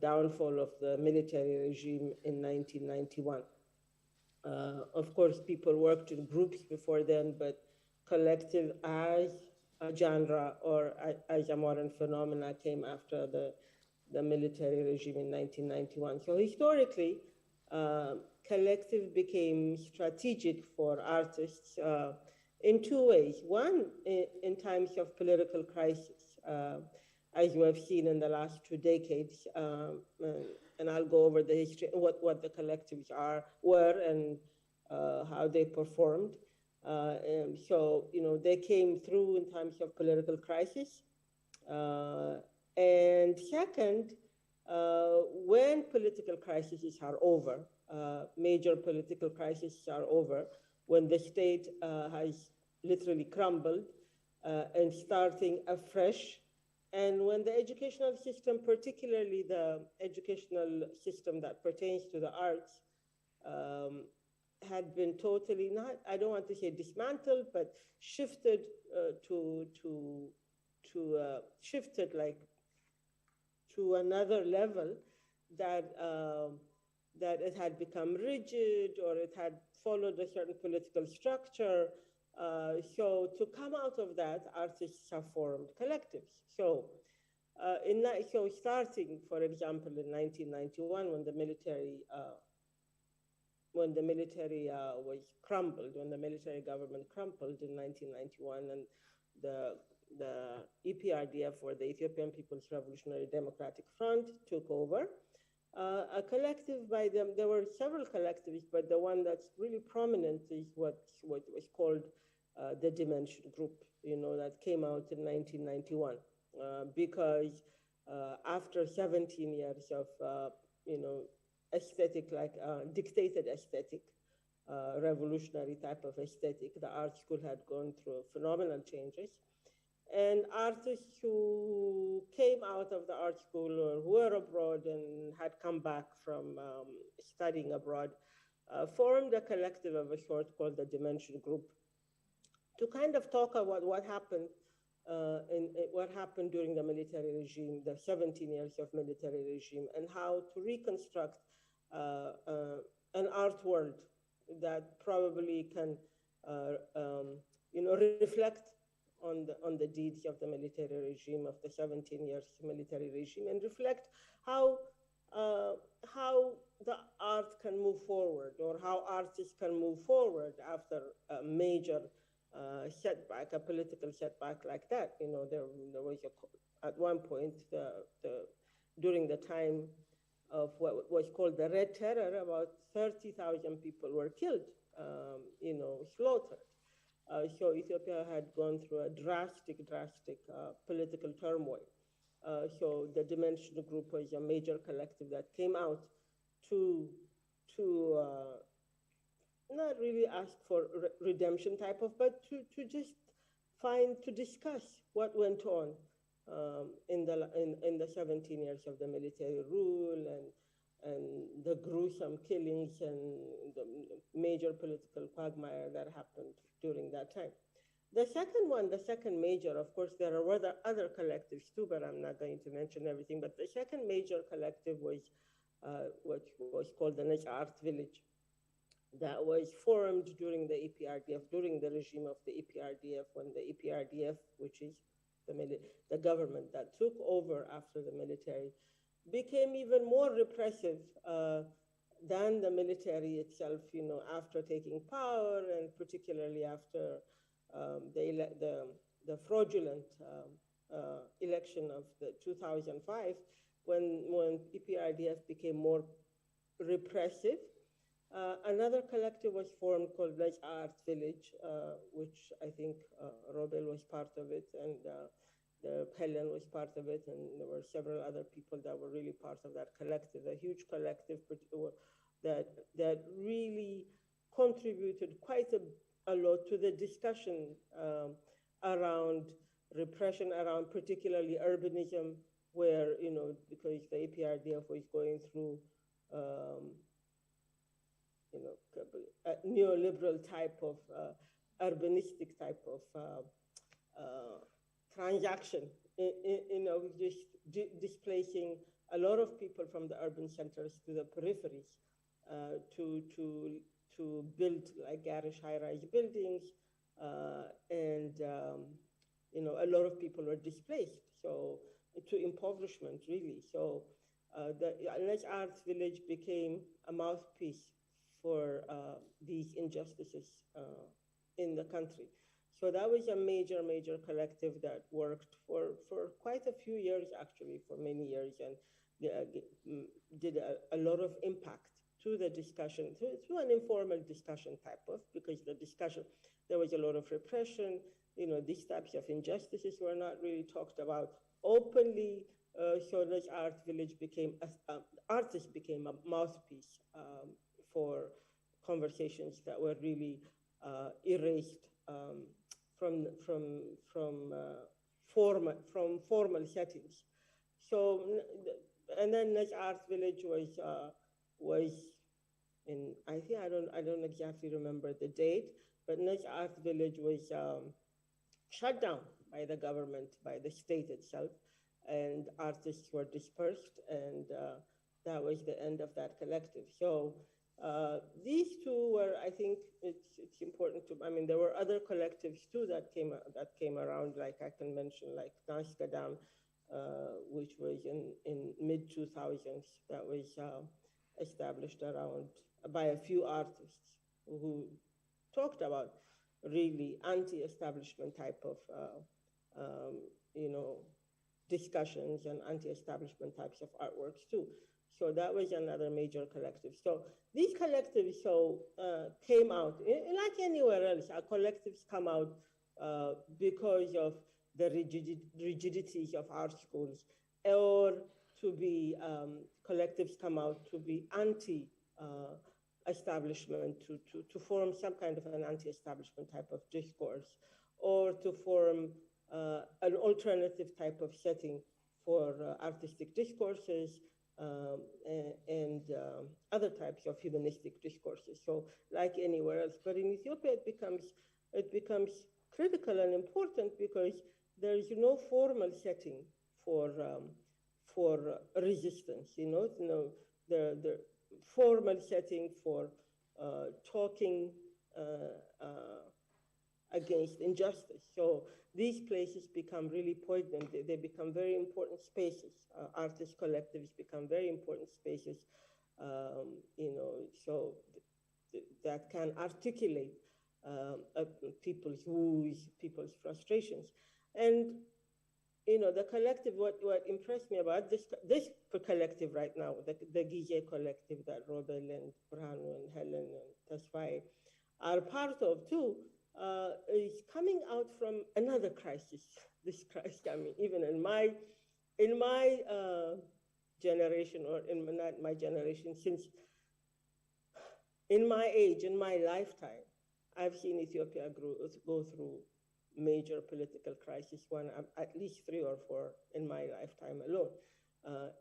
downfall of the military regime in 1991. Of course, people worked in groups before then, but collective as a genre or as a modern phenomena came after the military regime in 1991. So historically, collective became strategic for artists in two ways. One, in times of political crisis, as we have seen in the last 2 decades, and I'll go over the history, what the collectives were, and how they performed. They came through in times of political crisis. And second, when political crises are over, major political crises are over, when the state has literally crumbled and starting afresh, and when the educational system, particularly the educational system that pertains to the arts, had been totally not, I don't want to say dismantled, but shifted shifted like to another level, that it had become rigid or it had followed a certain political structure. So to come out of that, artists have formed collectives. So starting, for example, in 1991, when the military was crumbled, when the military government crumbled in 1991, and the EPRDF, or the Ethiopian People's Revolutionary Democratic Front, took over. A collective by them, there were several collectives, but the one that's really prominent is what was called the Dementia Group, that came out in 1991. Because after 17 years of, aesthetic, like dictated aesthetic, revolutionary type of aesthetic, the art school had gone through phenomenal changes. And artists who came out of the art school or who were abroad and had come back from studying abroad formed a collective of a sort called the Dementia Group, to kind of talk about what happened in what happened during the military regime, the 17 years of military regime, and how to reconstruct an art world that probably can, reflect on the deeds of the military regime, of the 17 years military regime, and reflect how the art can move forward, or how artists can move forward after a major setback, a political setback like that. There was at one point, during the time of what was called the Red Terror, about 30,000 people were killed, slaughtered. So Ethiopia had gone through a drastic political turmoil. So the Dementia Group was a major collective that came out to not really ask for redemption type of, but to just to discuss what went on in the 17 years of the military rule, and the gruesome killings and the major political quagmire that happened during that time. The second major, of course, there are other collectives too, but I'm not going to mention everything, but the second major collective was what was called the Niche Art Village, that was formed during the EPRDF, during the regime of the EPRDF, when the EPRDF, which is the government that took over after the military, became even more repressive than the military itself, after taking power, and particularly after the fraudulent election of the 2005, when EPRDF became more repressive. Another collective was formed called Niche Art Village, which I think Robel was part of it, and Helen was part of it, and there were several other people that were really part of that collective, a huge collective that really contributed quite a lot to the discussion around repression, around particularly urbanism, where, because the APRDF was going through, a neoliberal type of urbanistic type of transaction, just displacing a lot of people from the urban centers to the peripheries, to build like garish high-rise buildings, and a lot of people were displaced, so to impoverishment, really. So the Niche Arts Village became a mouthpiece for these injustices in the country. So that was a major collective that worked for quite a few years, actually, for many years, and did a lot of impact to the discussion, through an informal discussion type of, because the discussion, there was a lot of repression, these types of injustices were not really talked about openly. So Niche Art Village artists became a mouthpiece for conversations that were really erased from formal settings. So, and then Niche Art Village was in, I think, I don't exactly remember the date, but Niche Art Village was shut down by the government, by the state itself, and artists were dispersed, and that was the end of that collective. So these two were, I think it's important to, there were other collectives too that came around, like I can mention, like Naskadam, which was in mid-2000s, that was established around by a few artists who talked about really anti-establishment type of, discussions, and anti-establishment types of artworks too. So that was another major collective. So these collectives came out, like anywhere else, our collectives come out because of the rigidities of art schools, or to be, collectives come out to be anti-establishment, to form some kind of an anti-establishment type of discourse, or to form an alternative type of setting for artistic discourses, and other types of humanistic discourses. So like anywhere else, but in Ethiopia, it becomes critical and important, because there is no formal setting for resistance. The formal setting for talking against injustice. So these places become really poignant. They become very important spaces. Artist collectives become very important spaces, so that can articulate people's woes, people's frustrations. And the collective, what impressed me about this collective right now, the Gize Collective that Robel and Berhanu and Helen and Tasfai are part of too, is coming out from another crisis. This crisis, I mean, even in my generation, or not my generation, since in my age, in my lifetime, I've seen Ethiopia go through major political crisis, at least 3 or 4 in my lifetime alone.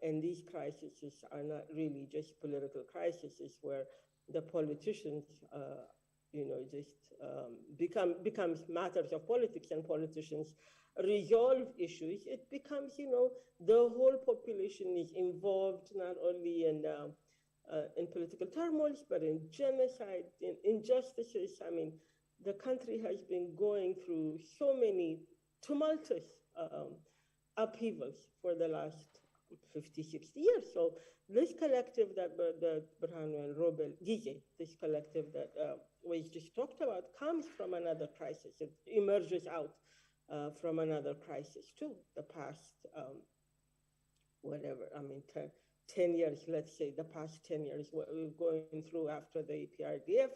And these crises are not really just political crises where the politicians, just becomes matters of politics, and politicians resolve issues. It becomes, the whole population is involved not only in political turmoils, but in genocide, in injustices. I mean, the country has been going through so many tumultuous upheavals for the last 50, 60 years. So this collective that Berhanu and Robel, Gize, this collective that was just talked about, comes from another crisis. It emerges out from another crisis too. The past, 10 years, let's say, the past 10 years, what we're going through after the PRDF,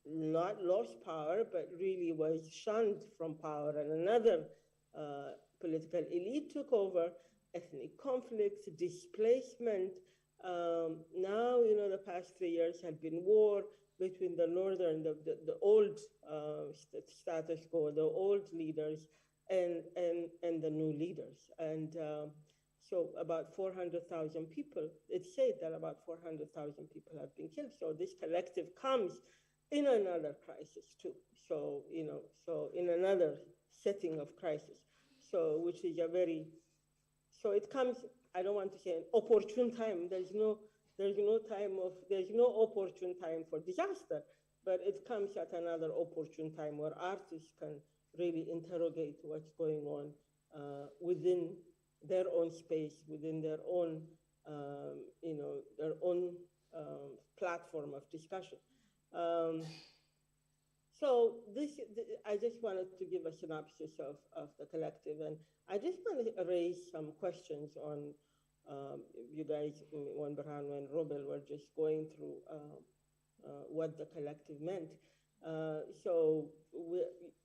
not lost power, but really was shunned from power, and another political elite took over, ethnic conflicts, displacement. Now, the past 3 years have been war between the northern, the old status quo, the old leaders, and the new leaders. And so about 400,000 people, it's said that about 400,000 people have been killed. So this collective comes in another crisis too. So, so in another setting of crisis. So, which is so it comes, I don't want to say an opportune time. There's no opportune time for disaster, but it comes at another opportune time where artists can really interrogate what's going on within their own space, within their own, platform of discussion. So I just wanted to give a synopsis of the collective, and I just want to raise some questions on you guys, when Berhanu and Robel were just going through what the collective meant. So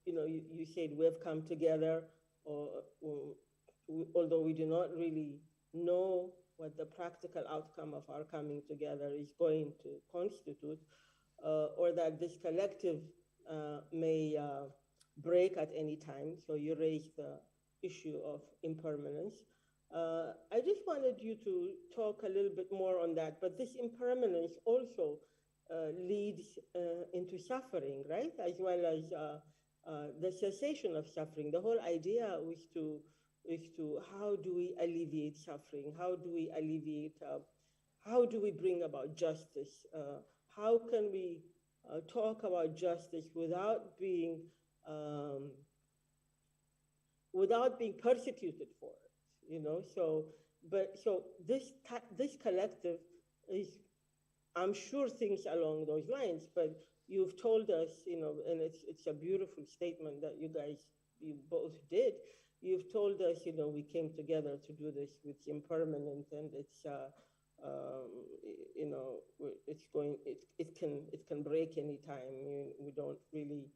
you said we've come together, although we do not really know what the practical outcome of our coming together is going to constitute, or that this collective may break at any time. So you raised the issue of impermanence. I just wanted you to talk a little bit more on that, but this impermanence also leads into suffering, right? As well as the cessation of suffering. The whole idea is to how do we alleviate suffering? How do we alleviate, how do we bring about justice? How can we talk about justice without being persecuted for it, So this collective is, I'm sure, things along those lines. But you've told us, and it's a beautiful statement that you both did. You've told us, we came together to do this with Impermanence, and it's it can break anytime. We don't really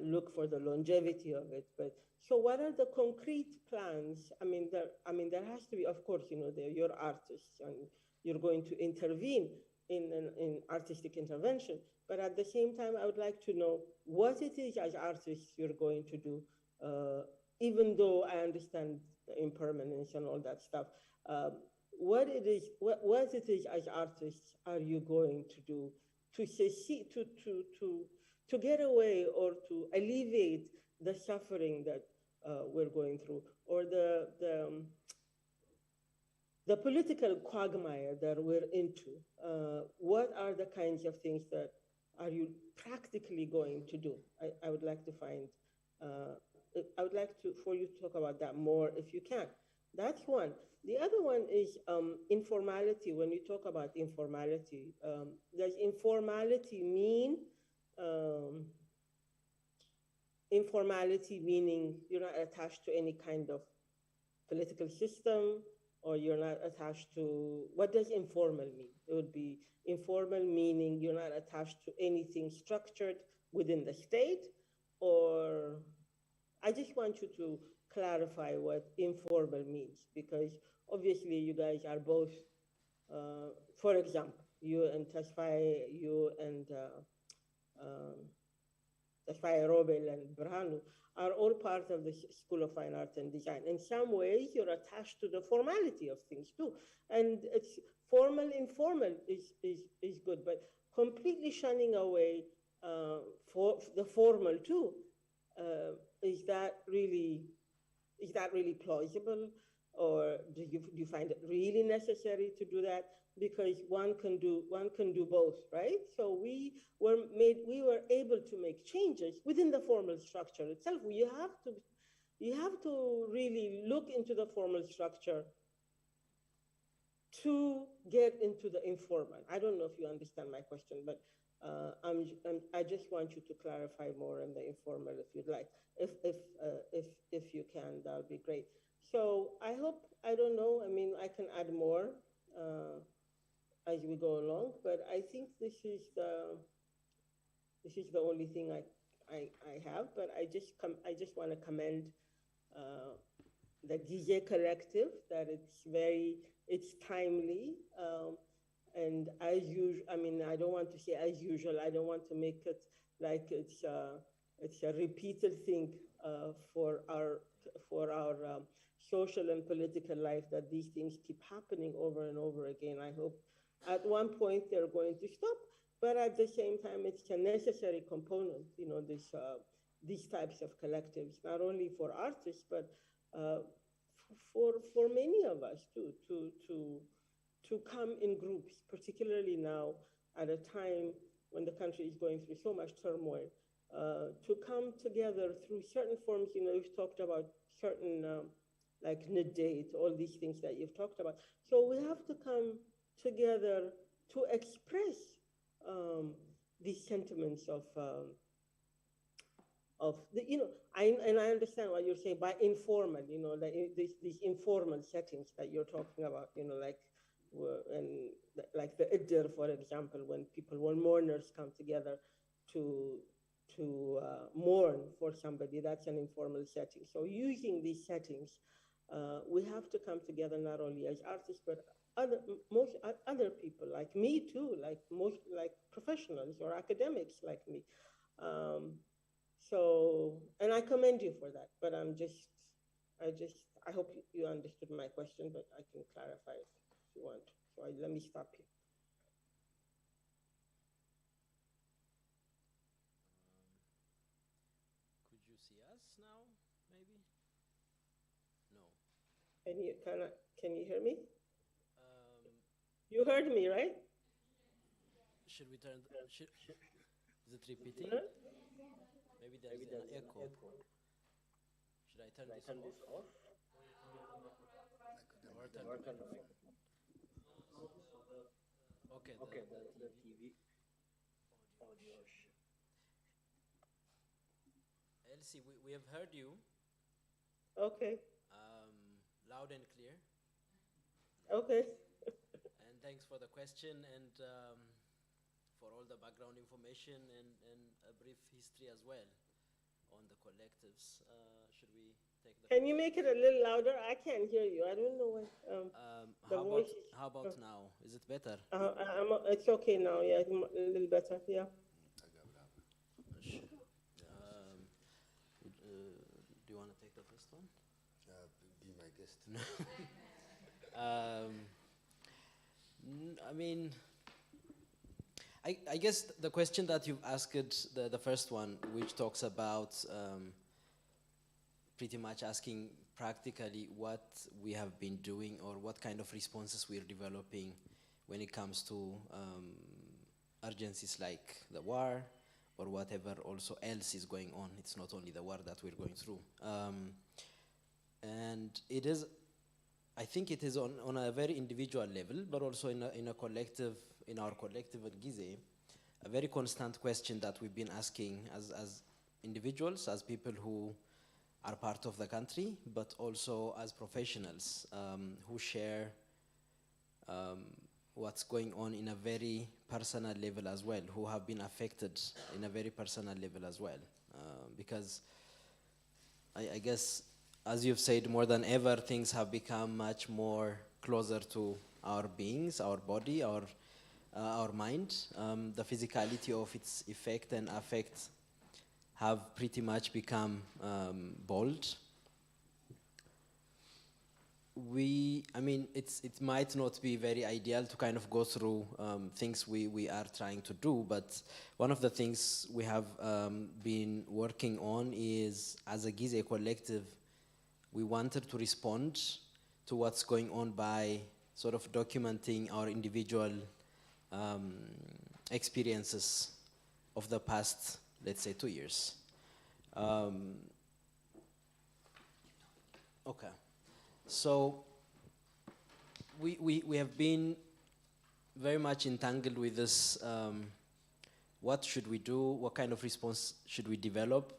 look for the longevity of it. But so what are the concrete plans? I mean, there has to be, of course, you're artists and you're going to intervene in artistic intervention. But at the same time, I would like to know what it is as artists you're going to do, even though I understand the impermanence and all that stuff. What it is as artists are you going to do to get away or to alleviate the suffering that we're going through, or the political quagmire that we're into. What are the kinds of things that are you practically going to do? I would like to find, I would like for you to talk about that more if you can. That's one. The other one is informality. When you talk about informality, does informality mean, informality meaning you're not attached to any kind of political system, or you're not attached to, what does informal mean? It would be informal meaning you're not attached to anything structured within the state, or I just want you to clarify what informal means, because obviously you guys are both, for example, you and Tasfaye, you and Tasfaye Robel and Berhanu are all part of the School of Fine Art and Design. In some ways, you're attached to the formality of things too. And it's formal, informal is good, but completely shunning away for the formal too, is that really plausible? Or do you find it really necessary to do that? Because one can do both, right? So we were able to make changes within the formal structure itself. You have to really look into the formal structure to get into the informal. I don't know if you understand my question, but I just want you to clarify more on the informal, if you'd like. If you can, that would be great. So I hope, I don't know, I mean, I can add more as we go along, but I think this is the only thing I have. But I just want to commend the Gize Collective, that it's timely, and as usual. I mean, I don't want to say as usual. I don't want to make it like it's a repeated thing for our social and political life, that these things keep happening over and over again. I hope at one point they're going to stop, but at the same time, it's a necessary component, you know, these types of collectives, not only for artists, but for many of us too, to come in groups, particularly now at a time when the country is going through so much turmoil, to come together through certain forms. You know, you've talked about certain, like Nidate, all these things that you've talked about. So we have to come together to express these sentiments of the, you know, I understand what you're saying by informal, you know, these informal settings that you're talking about, you know, like the Iddir, for example, when mourners come together to mourn for somebody, that's an informal setting. So using these settings, we have to come together not only as artists, but most other people like me too, like professionals or academics like me. So, and I commend you for that, but I hope you understood my question, but I can clarify if you want. So let me stop here. Could you see us now, maybe? No. Can you hear me? You heard me, right? Should we turn? Is it repeating? Huh? Maybe there is an echo. Should I turn this off? Or turn the microphone? Okay, the TV audio. Elsie, we have heard you. Okay. Loud and clear. Okay. And thanks for the question and for all the background information and a brief history as well on the collectives. Should we take the... Can you make it a little louder? I can't hear you. I don't know what... how about now? Is it better? It's okay now. Yeah, a little better. Yeah. Do you want to take the first one? Be my guest. I mean, I guess the question that you've asked, the first one, which talks about pretty much asking practically what we have been doing or what kind of responses we're developing when it comes to urgencies like the war or whatever also else is going on. It's not only the war that we're going through. And it is, I think it is on a very individual level, but also in a collective, in our collective at Gize, a very constant question that we've been asking as individuals, as people who are part of the country, but also as professionals who share what's going on in a very personal level as well, who have been affected in a very personal level as well. Because I guess, as you've said, more than ever, things have become much more closer to our beings, our body, our mind. The physicality of its effect and affect have pretty much become bold. I mean, it might not be very ideal to kind of go through things we are trying to do, but one of the things we have been working on is, as a Gize collective, we wanted to respond to what's going on by sort of documenting our individual experiences of the past, let's say, 2 years. Okay. So we have been very much entangled with this, what should we do, what kind of response should we develop,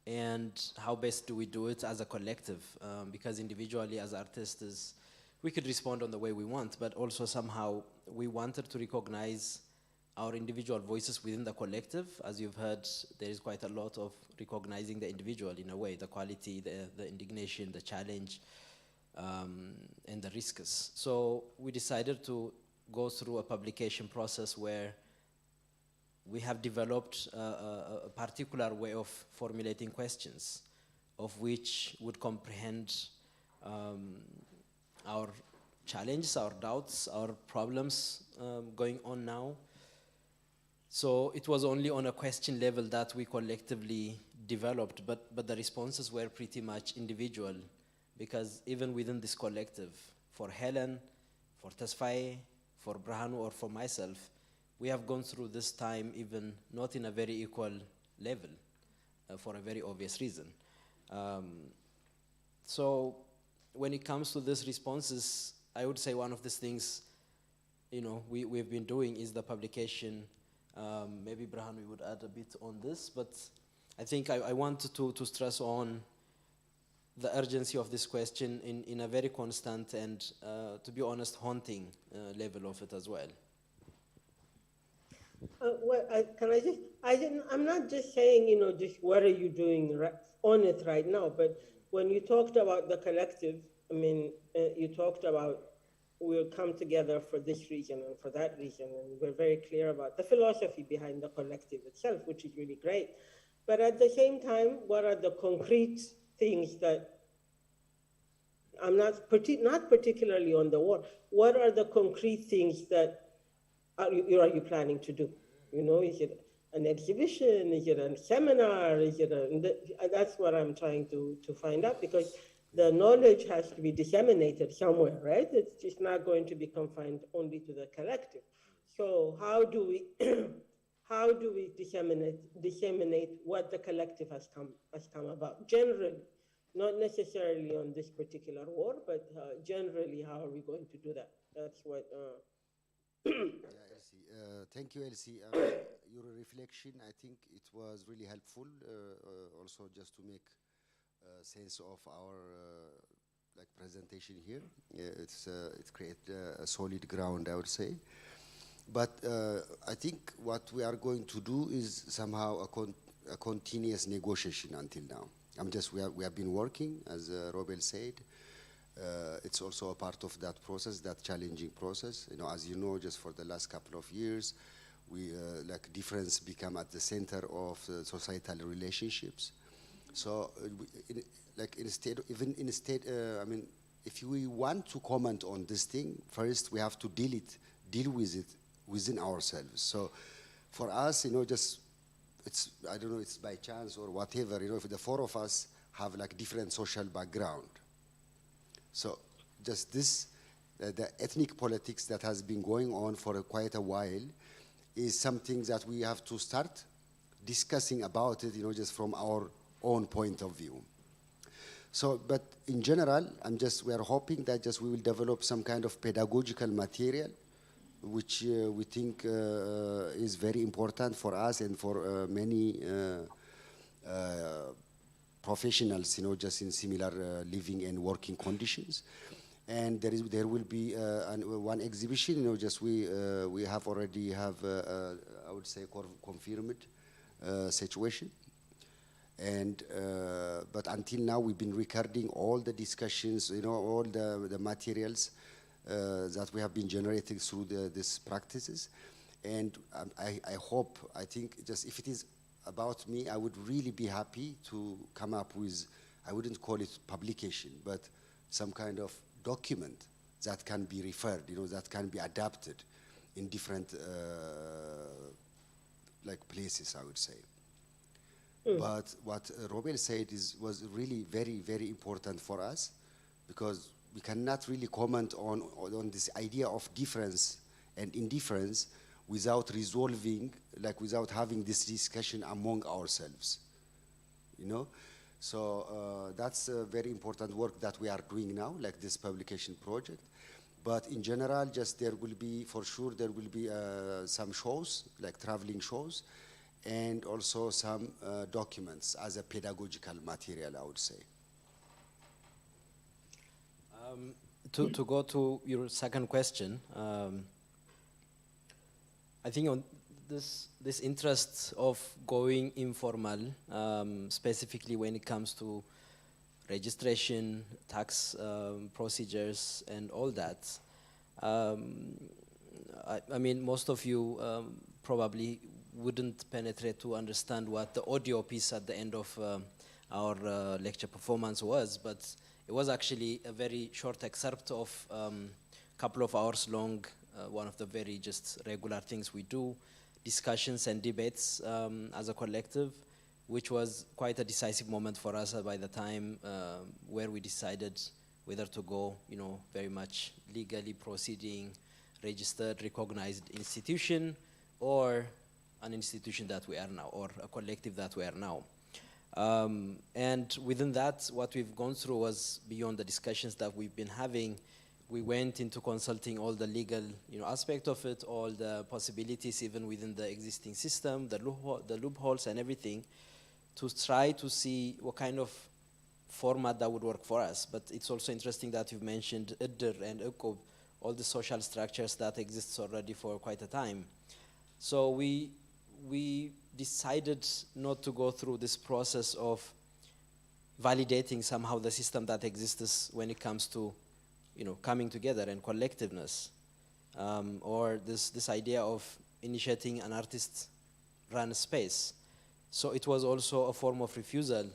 and how best do we do it as a collective, because individually as artists, we could respond on the way we want, but also somehow we wanted to recognize our individual voices within the collective. As you've heard, there is quite a lot of recognizing the individual in a way, the quality, the indignation, the challenge, and the risks. So we decided to go through a publication process where we have developed a particular way of formulating questions, of which would comprehend our challenges, our doubts, our problems going on now. So it was only on a question level that we collectively developed, but the responses were pretty much individual, because even within this collective, for Helen, for Tesfaye, for Berhanu, or for myself, we have gone through this time even not in a very equal level, for a very obvious reason. So when it comes to these responses, I would say one of these things, we've been doing is the publication. Maybe Berhanu would add a bit on this, but I think I wanted to stress on the urgency of this question in a very constant and, to be honest, haunting level of it as well. I'm not just saying, just what are you doing on it right now, but when you talked about the collective, I mean, you talked about we'll come together for this reason and for that reason, and we're very clear about the philosophy behind the collective itself, which is really great. But at the same time, what are the concrete things that, I'm not particularly on the war, what are the concrete things that are you planning to do? Is it an exhibition? Is it a seminar? That's what I'm trying to find out, because the knowledge has to be disseminated somewhere, right? It's just not going to be confined only to the collective. So how do we disseminate what the collective has come about generally? Not necessarily on this particular war, but generally, how are we going to do that? That's what. Yeah, Elsie. Thank you, Elsie. Your reflection, I think it was really helpful. Also, just to make sense of our presentation here, it created a solid ground, I would say. But I think what we are going to do is somehow a continuous negotiation until now. We have been working, as Robel said. It's also a part of that process, that challenging process. As you know, just for the last couple of years, we difference become at the center of societal relationships. So, I mean, if we want to comment on this thing, first we have to deal with it within ourselves. So, for us, I don't know, it's by chance or whatever. If the four of us have like different social background. So just this, the ethnic politics that has been going on for quite a while is something that we have to start discussing about it, just from our own point of view. So, but in general, we are hoping that we will develop some kind of pedagogical material, which we think is very important for us and for many professionals, just in similar living and working conditions. And there will be one exhibition, we have already have I would say confirmed situation. And but until now we've been recording all the discussions, all the materials that we have been generating through these practices. And I think just if it is about me, I would really be happy to come up with, I wouldn't call it publication, but some kind of document that can be referred, that can be adapted in different like places, I would say. But what Robert said was really very, very important for us, because we cannot really comment on this idea of difference and indifference without resolving, without having this discussion among ourselves, So that's a very important work that we are doing now, like this publication project. But in general, there will be, for sure, there will be some shows, like traveling shows, and also some documents as a pedagogical material, I would say. To go to your second question, I think on this interest of going informal, specifically when it comes to registration, tax procedures, and all that. I mean, most of you probably wouldn't penetrate to understand what the audio piece at the end of our lecture performance was, but it was actually a very short excerpt of a couple of hours long, one of the very just regular things we do, discussions and debates as a collective, which was quite a decisive moment for us by the time where we decided whether to go, very much legally proceeding, registered, recognized institution, or an institution that we are now, or a collective that we are now. And within that, what we've gone through was beyond the discussions that we've been having. We went into consulting all the legal aspect of it, all the possibilities even within the existing system, the loopholes and everything, to try to see what kind of format that would work for us. But it's also interesting that you've mentioned IDR and UKOB, all the social structures that exists already for quite a time. So we decided not to go through this process of validating somehow the system that exists when it comes to coming together and collectiveness, or this idea of initiating an artist-run space. So it was also a form of refusal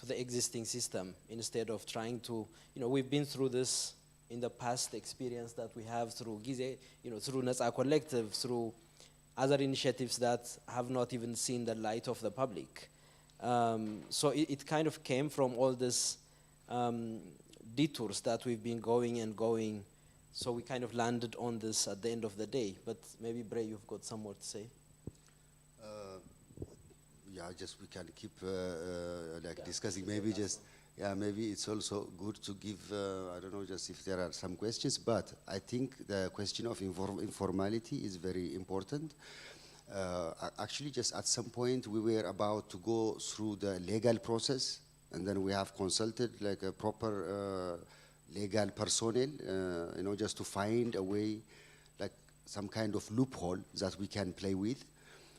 to the existing system, instead of trying to, we've been through this in the past experience that we have through Gize, through Gize Collective, through other initiatives that have not even seen the light of the public. So it kind of came from all this detours that we've been going, so we kind of landed on this at the end of the day. But maybe, Bray, you've got some more to say? Yeah, we can keep discussing. Maybe maybe it's also good to give, I don't know, just if there are some questions, but I think the question of informality is very important. Actually, just at some point, we were about to go through the legal process, and then we have consulted like a proper legal personnel, just to find a way, like some kind of loophole that we can play with.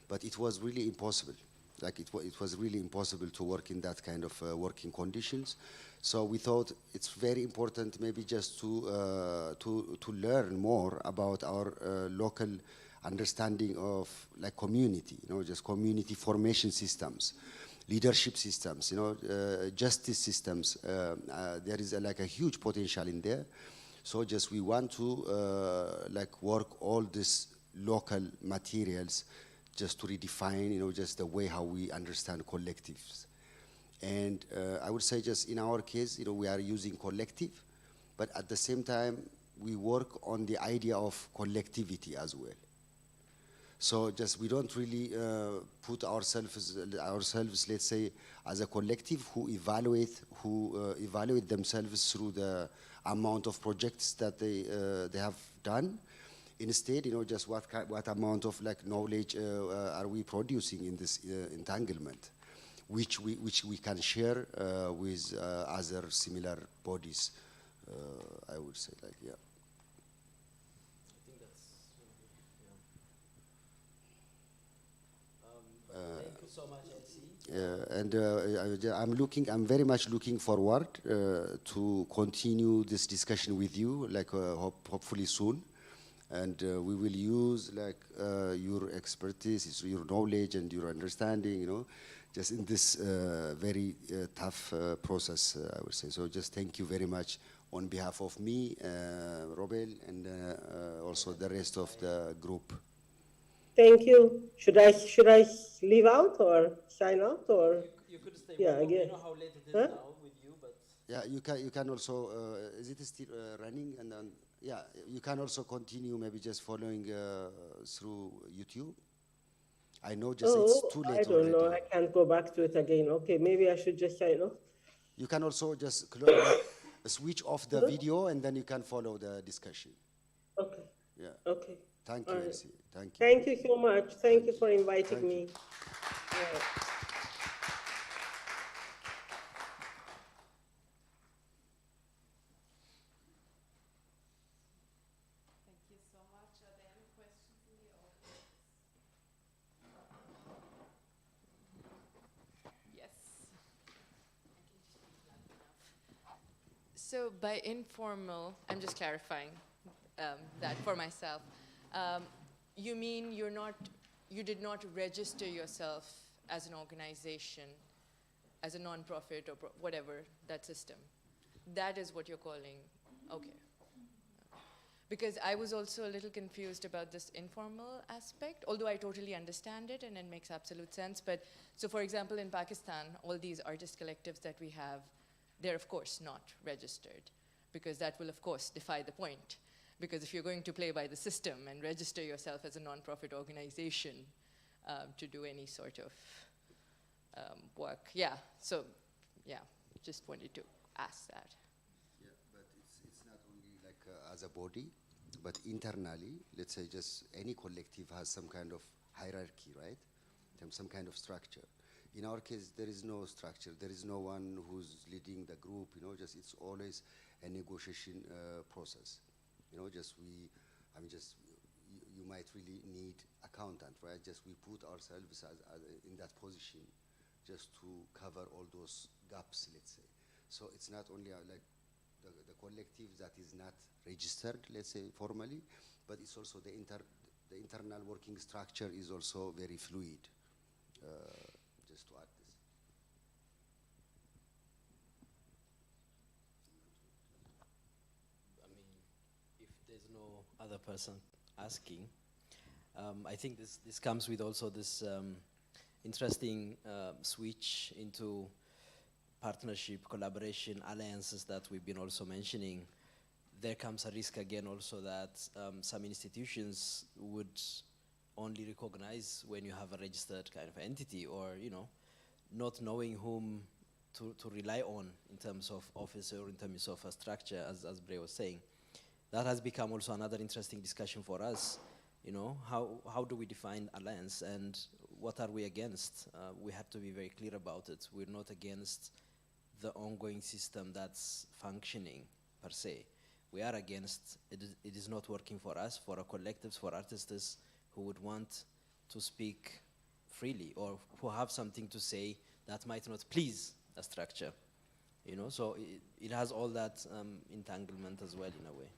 But it was really impossible. It was really impossible to work in that kind of working conditions. So we thought it's very important maybe just to learn more about our local understanding of like community, just community formation systems, leadership systems, justice systems. There is a huge potential in there. So we want to work all these local materials just to redefine, just the way how we understand collectives. And I would say just in our case, we are using collective, but at the same time, we work on the idea of collectivity as well. So just we don't really put ourselves, let's say, as a collective who evaluate themselves through the amount of projects that they have done. Instead, just what amount of knowledge are we producing in this entanglement, which we can share with other similar bodies. I would say, yeah. Thank you so much, and I'm very much looking forward to continue this discussion with you, hopefully soon. And we will use your expertise, your knowledge, and your understanding, just in this very tough process, I would say. So just thank you very much on behalf of me, Robel, and also the rest of the group. Thank you. Should I leave out or sign out or? You could stay. Yeah, I We guess. know how late it is Huh? now with you, but Yeah, you can also. Is it still running? And then yeah, you can also continue maybe just following through YouTube. I know just it's too late I don't know. already. I can't go back to it again. Okay, maybe I should just sign off. You can also just switch off the video and then you can follow the discussion. Okay. Yeah. Okay. Thank you, All right. Elsie. Thank you. Thank you so much. Thank you for inviting Thank me. you. Yeah. Thank you so much. Are there any questions in the audience? Yes. So by informal, I'm just clarifying that for myself. You mean you did not register yourself as an organization, as a non-profit or whatever, that system. That is what you're calling, okay. Because I was also a little confused about this informal aspect, although I totally understand it and it makes absolute sense. But so for example, in Pakistan, all these artist collectives that we have, they're of course not registered, because that will of course defy the point. Because if you're going to play by the system and register yourself as a non-profit organization to do any sort of work. Yeah, so yeah, just wanted to ask that. Yeah, but it's not only as a body, but internally, let's say just any collective has some kind of hierarchy, right? Some kind of structure. In our case, there is no structure. There is no one who's leading the group, just it's always a negotiation process. You might really need accountant, right? Just we put ourselves in that position just to cover all those gaps, let's say. So it's not only the collective that is not registered, let's say formally, but it's also the internal working structure is also very fluid, just to add this. there's no other person asking, I think this comes with also this interesting switch into partnership, collaboration, alliances that we've been also mentioning. There comes a risk again also that some institutions would only recognize when you have a registered kind of entity, or not knowing whom to rely on in terms of office or in terms of a structure, as Bray was saying. That has become also another interesting discussion for us. How do we define alliance and what are we against? We have to be very clear about it. We're not against the ongoing system that's functioning per se. We are against it is not working for us, for our collectives, for artists who would want to speak freely or who have something to say that might not please a structure. So it has all that entanglement as well in a way.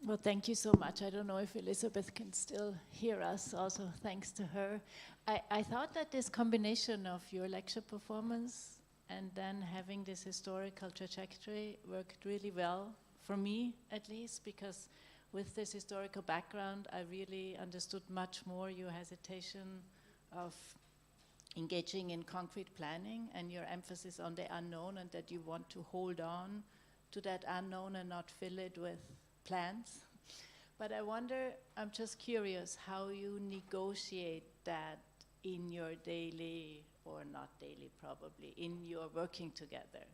Well, thank you so much. I don't know if Elizabeth can still hear us, also thanks to her. I thought that this combination of your lecture performance and then having this historical trajectory worked really well, for me at least, because with this historical background, I really understood much more your hesitation of engaging in concrete planning and your emphasis on the unknown, and that you want to hold on to that unknown and not fill it with plans. But I wonder, I'm just curious how you negotiate that in your daily, or not daily probably, in your working together.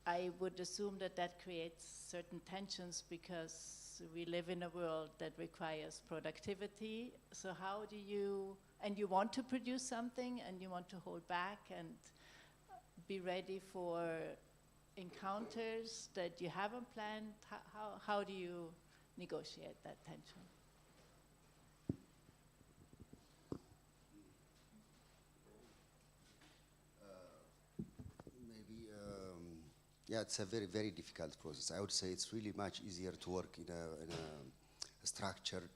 I would assume that that creates certain tensions because we live in a world that requires productivity. So how do you, and you want to produce something and you want to hold back and be ready for encounters that you haven't planned. How do you negotiate that tension? Yeah, it's a very, very difficult process. I would say it's really much easier to work in a structured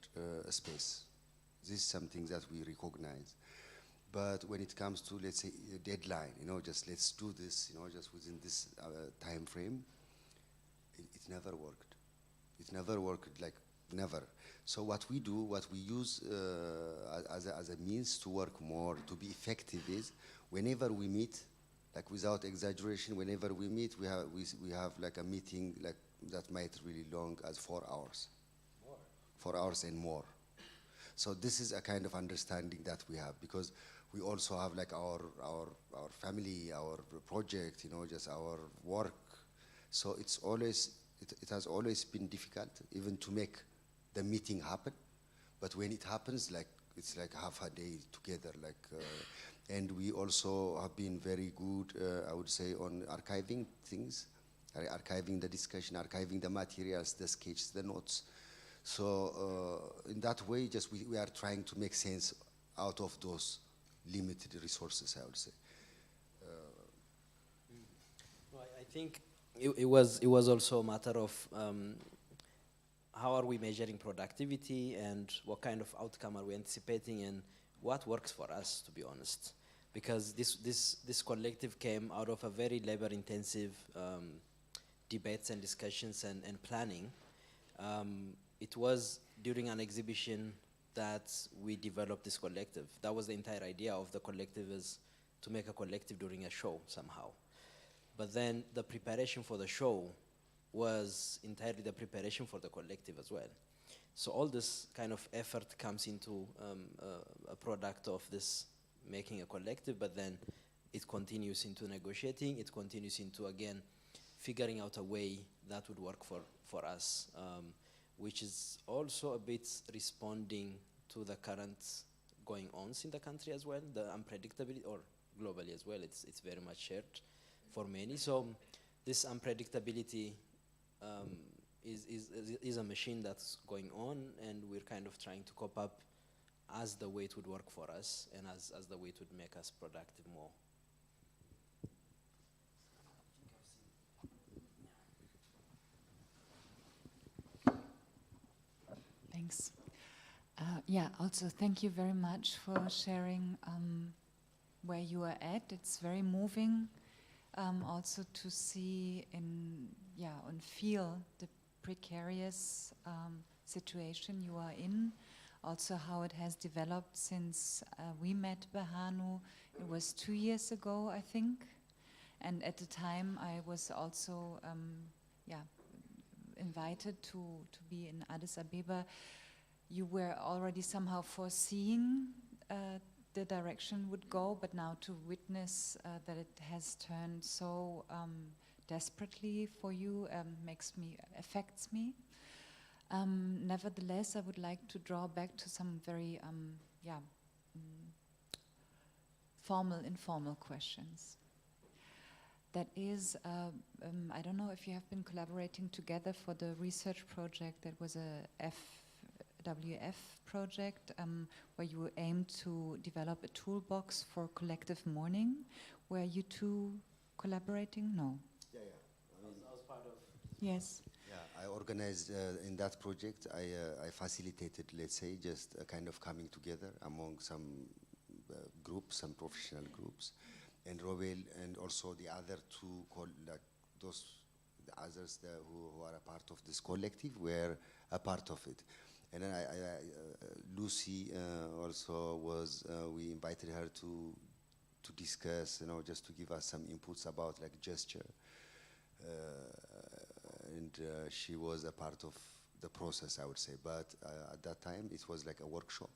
space. This is something that we recognize. But when it comes to, let's say, a deadline, just let's do this, just within this time frame, it never worked. It never worked, like never. So what we do, what we use as a means to work more, to be effective is, whenever we meet, like without exaggeration, whenever we meet, we have like a meeting like that might really long as 4 hours. More. 4 hours and more. So this is a kind of understanding that we have, because we also have like our family, our project, just our work. So it's always, it has always been difficult even to make the meeting happen. But when it happens, like it's like half a day together, like. And we also have been very good, I would say, on archiving things, archiving the discussion, archiving the materials, the sketches, the notes. So in that way, just we are trying to make sense out of those limited resources, I would say. I think it was also a matter of how are we measuring productivity and what kind of outcome are we anticipating and what works for us, to be honest. Because this collective came out of a very labor-intensive debates and discussions and planning. It was during an exhibition that we developed this collective. That was the entire idea of the collective, is to make a collective during a show somehow. But then the preparation for the show was entirely the preparation for the collective as well. So all this kind of effort comes into a product of this making a collective, but then it continues into negotiating, it continues into, again, figuring out a way that would work for us, which is also a bit responding to the current going-ons in the country as well, the unpredictability, or globally as well, it's very much shared for many. So this unpredictability is a machine that's going on, and we're kind of trying to cope up as the way it would work for us and as the way it would make us productive more. Thanks. Yeah, also thank you very much for sharing where you are at. It's very moving also to see and feel the precarious situation you are in. Also how it has developed since we met Berhanu. It was 2 years ago, I think. And at the time I was also invited to be in Addis Ababa. You were already somehow foreseeing the direction would go, but now to witness that it has turned so desperately for you affects me. Nevertheless, I would like to draw back to some very formal, informal questions. That is, I don't know if you have been collaborating together for the research project that was a FWF project, where you aimed to develop a toolbox for collective mourning. Were you two collaborating? No. Yeah. I was part of. Yes. Yeah, I organized in that project. I facilitated, let's say, just a kind of coming together among some groups, some professional groups, and Robel, and also the other two, others who are a part of this collective were a part of it. And then Lucy also was, we invited her to discuss, just to give us some inputs about like gesture. And she was a part of the process, I would say. But at that time, it was like a workshop,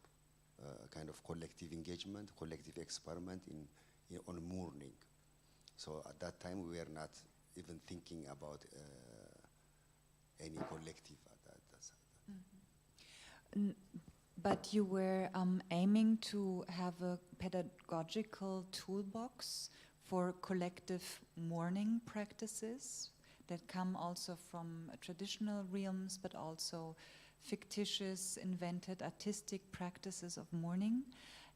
kind of collective engagement, collective experiment on mourning. So at that time, we were not even thinking about any collective at that time. But you were aiming to have a pedagogical toolbox for collective mourning practices that come also from traditional realms, but also fictitious, invented, artistic practices of mourning.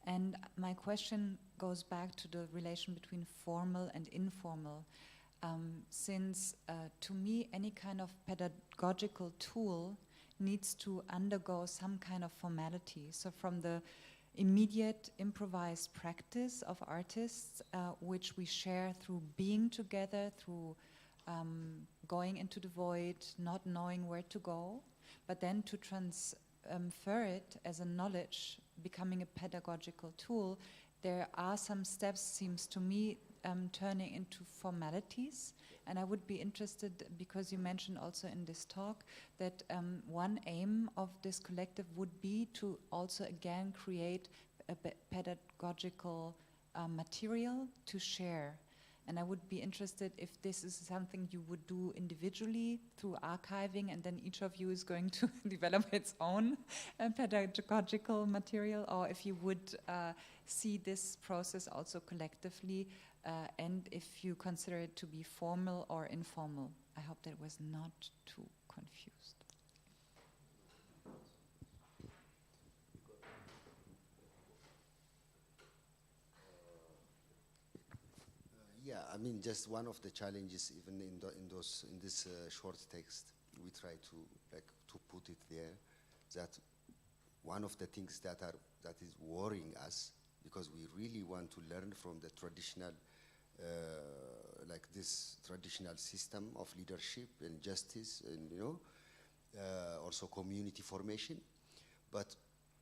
And my question goes back to the relation between formal and informal. Since to me, any kind of pedagogical tool needs to undergo some kind of formality. So from the immediate improvised practice of artists, which we share through being together, through going into the void, not knowing where to go, but then to transfer it as a knowledge, becoming a pedagogical tool, there are some steps, seems to me, turning into formalities. And I would be interested, because you mentioned also in this talk, that one aim of this collective would be to also again create a pedagogical material to share. And I would be interested if this is something you would do individually through archiving, and then each of you is going to develop its own pedagogical material, or if you would see this process also collectively, and if you consider it to be formal or informal. I hope that was not too confused. Yeah, I mean, just one of the challenges, even in this short text, we try to put it there, that one of the things that is worrying us, because we really want to learn from the traditional, this traditional system of leadership and justice, and also community formation, but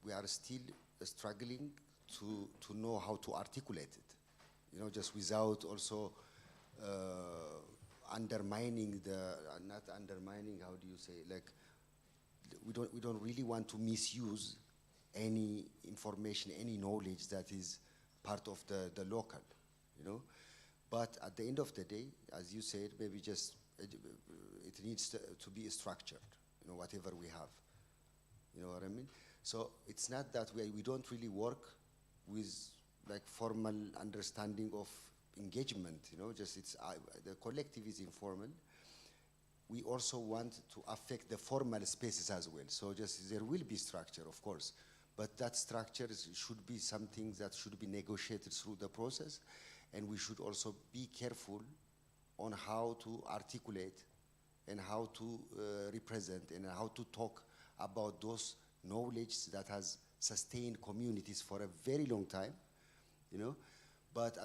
we are still struggling to know how to articulate it. Just without also undermining not undermining, how do you say, we don't really want to misuse any information, any knowledge that is part of the local, But at the end of the day, as you said, maybe just it needs to be structured, whatever we have. You know what I mean? So it's not that we don't really work with formal understanding of engagement, just the collective is informal. We also want to affect the formal spaces as well. So just there will be structure, of course, but that structure should be something that should be negotiated through the process, and we should also be careful on how to articulate and how to represent and how to talk about those knowledge that has sustained communities for a very long time. But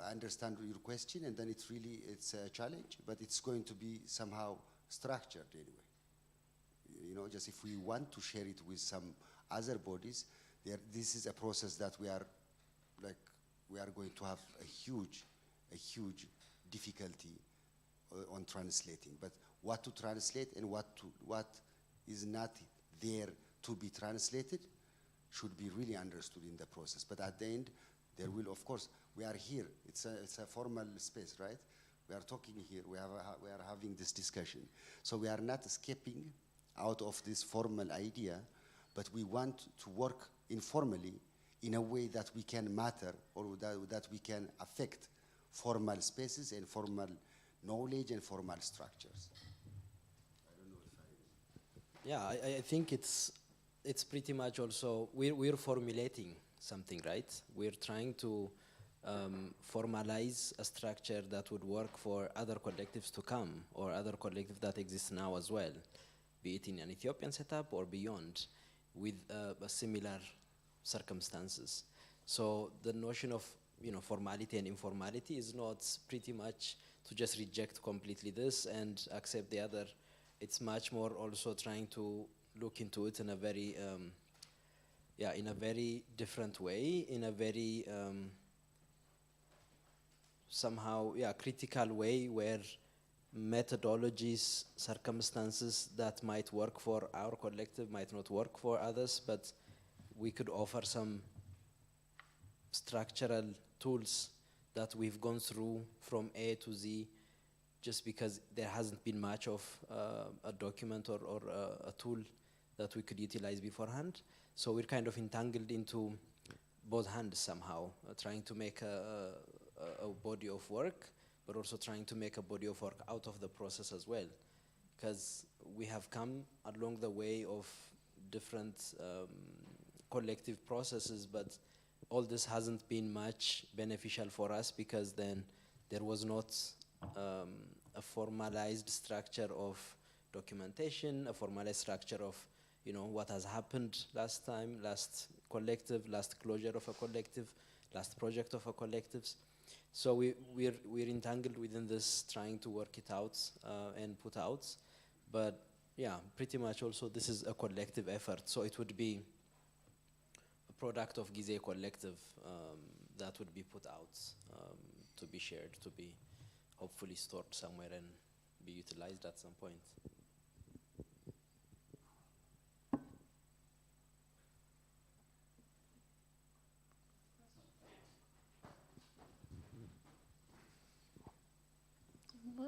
I understand your question, and then it's a challenge, but it's going to be somehow structured anyway. Just if we want to share it with some other bodies, this is a process that we are going to have a huge difficulty on translating. But what to translate and what is not there to be translated should be really understood in the process. But at the end, there will, of course, we are here. It's a formal space, right? We are talking here. We are having this discussion. So we are not escaping out of this formal idea, but we want to work informally in a way that we can matter, or that we can affect formal spaces and formal knowledge and formal structures. I don't know if Yeah, I think it's pretty much also, we're formulating something, right? We're trying to formalize a structure that would work for other collectives to come, or other collectives that exist now as well, be it in an Ethiopian setup or beyond, with similar circumstances. So the notion of formality and informality is not pretty much to just reject completely this and accept the other. It's much more also trying to look into it in a very, in a very different way, in a very somehow, critical way where methodologies, circumstances that might work for our collective might not work for others, but we could offer some structural tools that we've gone through from A to Z just because there hasn't been much of a document or a tool that we could utilize beforehand. So we're kind of entangled into both hands somehow, trying to make a body of work, but also trying to make a body of work out of the process as well. Because we have come along the way of different collective processes, but all this hasn't been much beneficial for us because then there was not a formalized structure of documentation, a formalized structure of what has happened last time, last collective, last closure of a collective, last project of a collective. So we're entangled within this, trying to work it out and put out. But yeah, pretty much also this is a collective effort. So it would be a product of Gize Collective that would be put out to be shared, to be hopefully stored somewhere and be utilized at some point.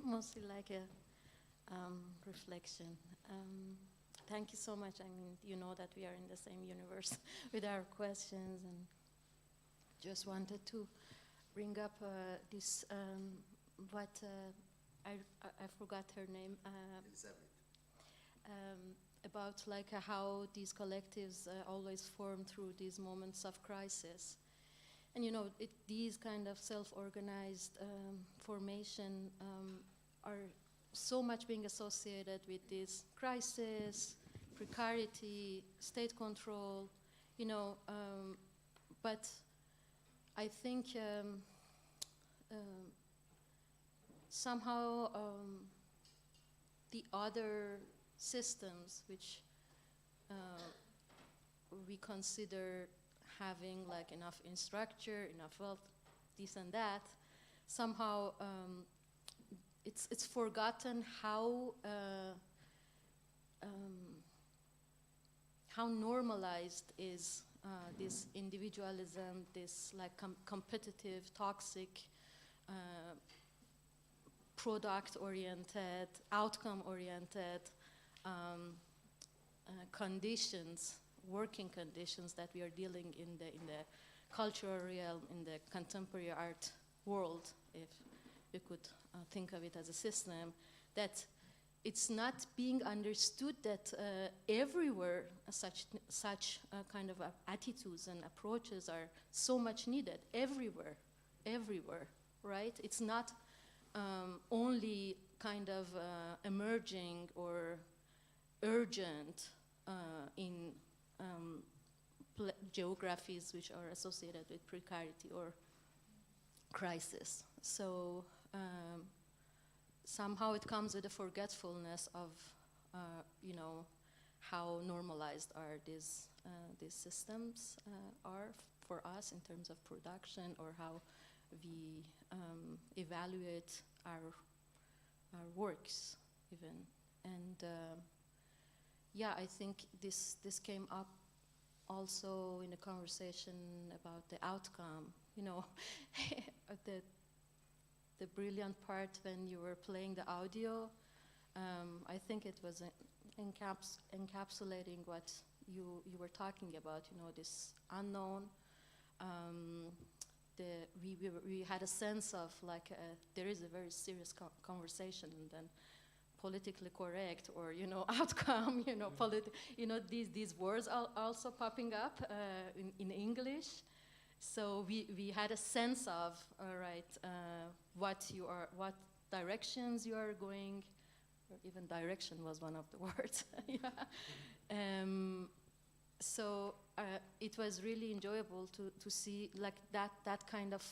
Mostly like a reflection. Thank you so much. I mean, you know that we are in the same universe with our questions, and just wanted to bring up this, I forgot her name. About like how these collectives always form through these moments of crisis. And these kind of self-organized formation are so much being associated with this crisis, precarity, state control, but I think somehow the other systems which we consider having like enough infrastructure, enough wealth, this and that, somehow it's forgotten how normalized is this individualism, this like competitive, toxic, product-oriented, outcome-oriented conditions, working conditions that we are dealing in the cultural realm, in the contemporary art world, if you could think of it as a system, that it's not being understood that everywhere such kind of attitudes and approaches are so much needed, everywhere, right? It's not only kind of emerging or urgent in geographies which are associated with precarity or crisis. So somehow it comes with a forgetfulness of, how normalized are these systems are for us in terms of production, or how we evaluate our works even. And I think this came up also in a conversation about the outcome. The brilliant part when you were playing the audio, I think it was encapsulating what you were talking about, this unknown. We had a sense of like there is a very serious conversation, and then politically correct or outcome, these words are also popping up in English. So we had a sense of, all right, what directions you are going, or even direction was one of the words. so it was really enjoyable to see like that kind of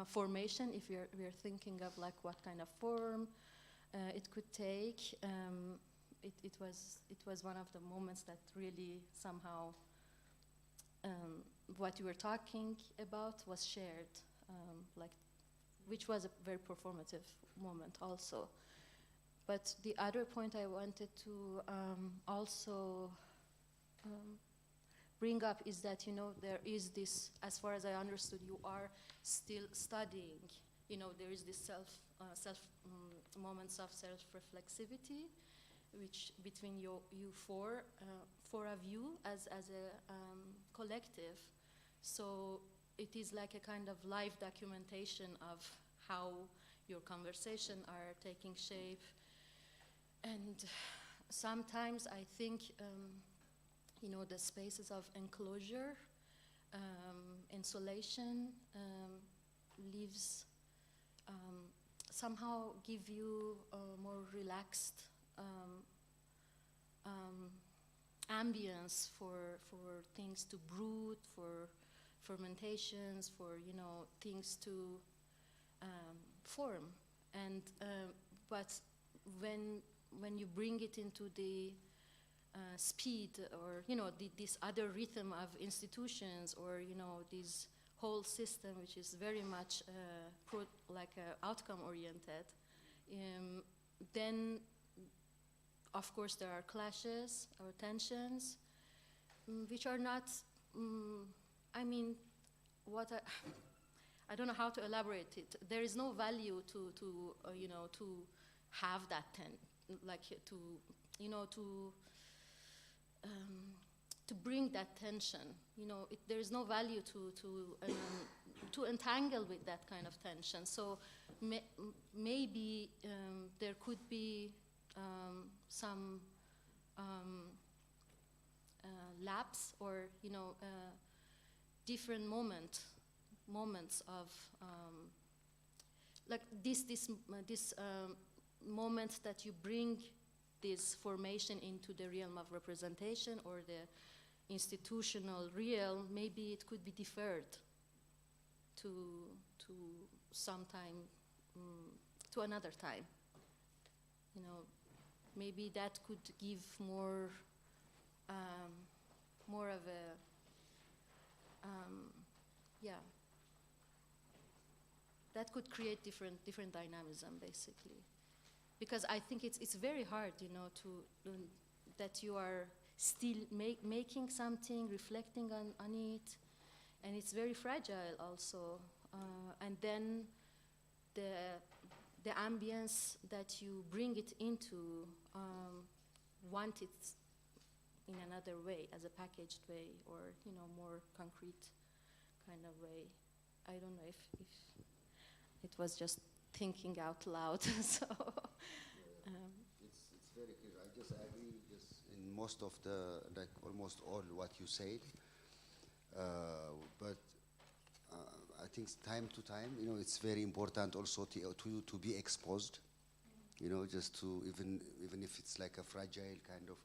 formation. If we're thinking of like what kind of form it could take, it was one of the moments that really somehow what you were talking about was shared, like, which was a very performative moment also. But the other point I wanted to also bring up is that, you know, there is this, as far as I understood, you are still studying, you know, there is this moments of self-reflexivity, which between you four of you as a collective. So it is like a kind of live documentation of how your conversation are taking shape. And sometimes I think, you know, the spaces of enclosure, insulation, leaves somehow give you a more relaxed ambience for things to brood, for fermentations, for, you know, things to form. And but when you bring it into the speed, or, you know, this other rhythm of institutions, or, you know, this whole system, which is very much outcome oriented, then of course there are clashes or tensions, which are not, I mean, I don't know how to elaborate it. There is no value to you know, to have that to, you know, to bring that tension. You know, there is no value to entangle with that kind of tension. So maybe there could be some lapse, or, you know, different moments of like this moment that you bring this formation into the realm of representation or the institutional realm. Maybe it could be deferred to sometime, to another time. You know, maybe that could give more of a yeah, that could create different dynamism, basically. Because I think it's very hard, you know, that you are still making something, reflecting on it, and it's very fragile also. And then the ambience that you bring it into, want it in another way, as a packaged way, or, you know, more concrete kind of way. I don't know if it was just thinking out loud. So it's very clear. I just agree just in most of the, like almost all what you said, but I think time to time, you know, it's very important also to be exposed, you know, just to even if it's like a fragile kind of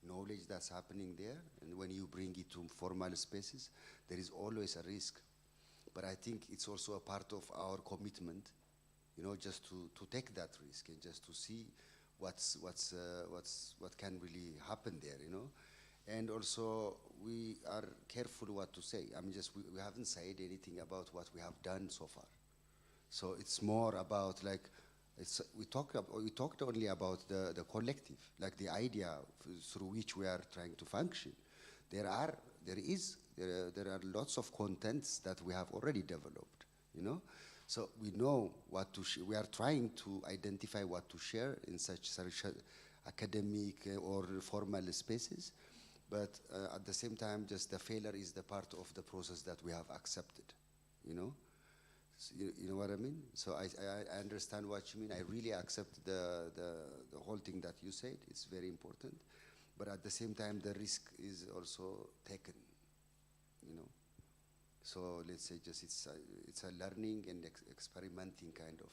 knowledge that's happening there, and when you bring it to formal spaces, there is always a risk. But I think it's also a part of our commitment, you know, just to take that risk and just to see what can really happen there, you know. And also we are careful what to say. I mean, just we haven't said anything about what we have done so far. So it's more about like, we talked only about the collective, like the idea through which we are trying to function. There are lots of contents that we have already developed, you know. So we know what to we are trying to identify what to share in such academic or formal spaces, but at the same time, just the failure is the part of the process that we have accepted, you know. So you know what I mean? So I understand what you mean. I really accept the whole thing that you said. It's very important, but at the same time, the risk is also taken, you know. So let's say just it's a learning and experimenting kind of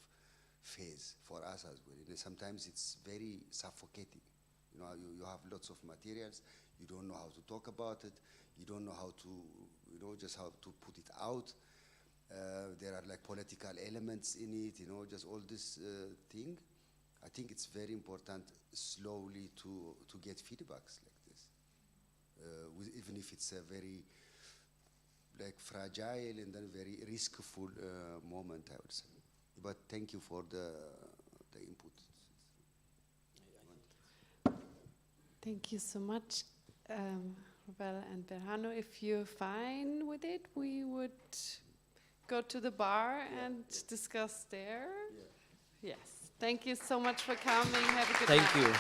phase for us as well. And sometimes it's very suffocating. You know, you have lots of materials, You don't know how to talk about it. You don't know how to, you know, just how to put it out. There are like political elements in it, you know, just all this thing. I think it's very important slowly to get feedbacks like this, even if it's a very like fragile and then very riskful moment, I would say. But thank you for the input. Thank you so much, Rebel and Berhanu. If you're fine with it, we would go to the bar and discuss there. Yes. Thank you so much for coming. Have a good night. Thank you.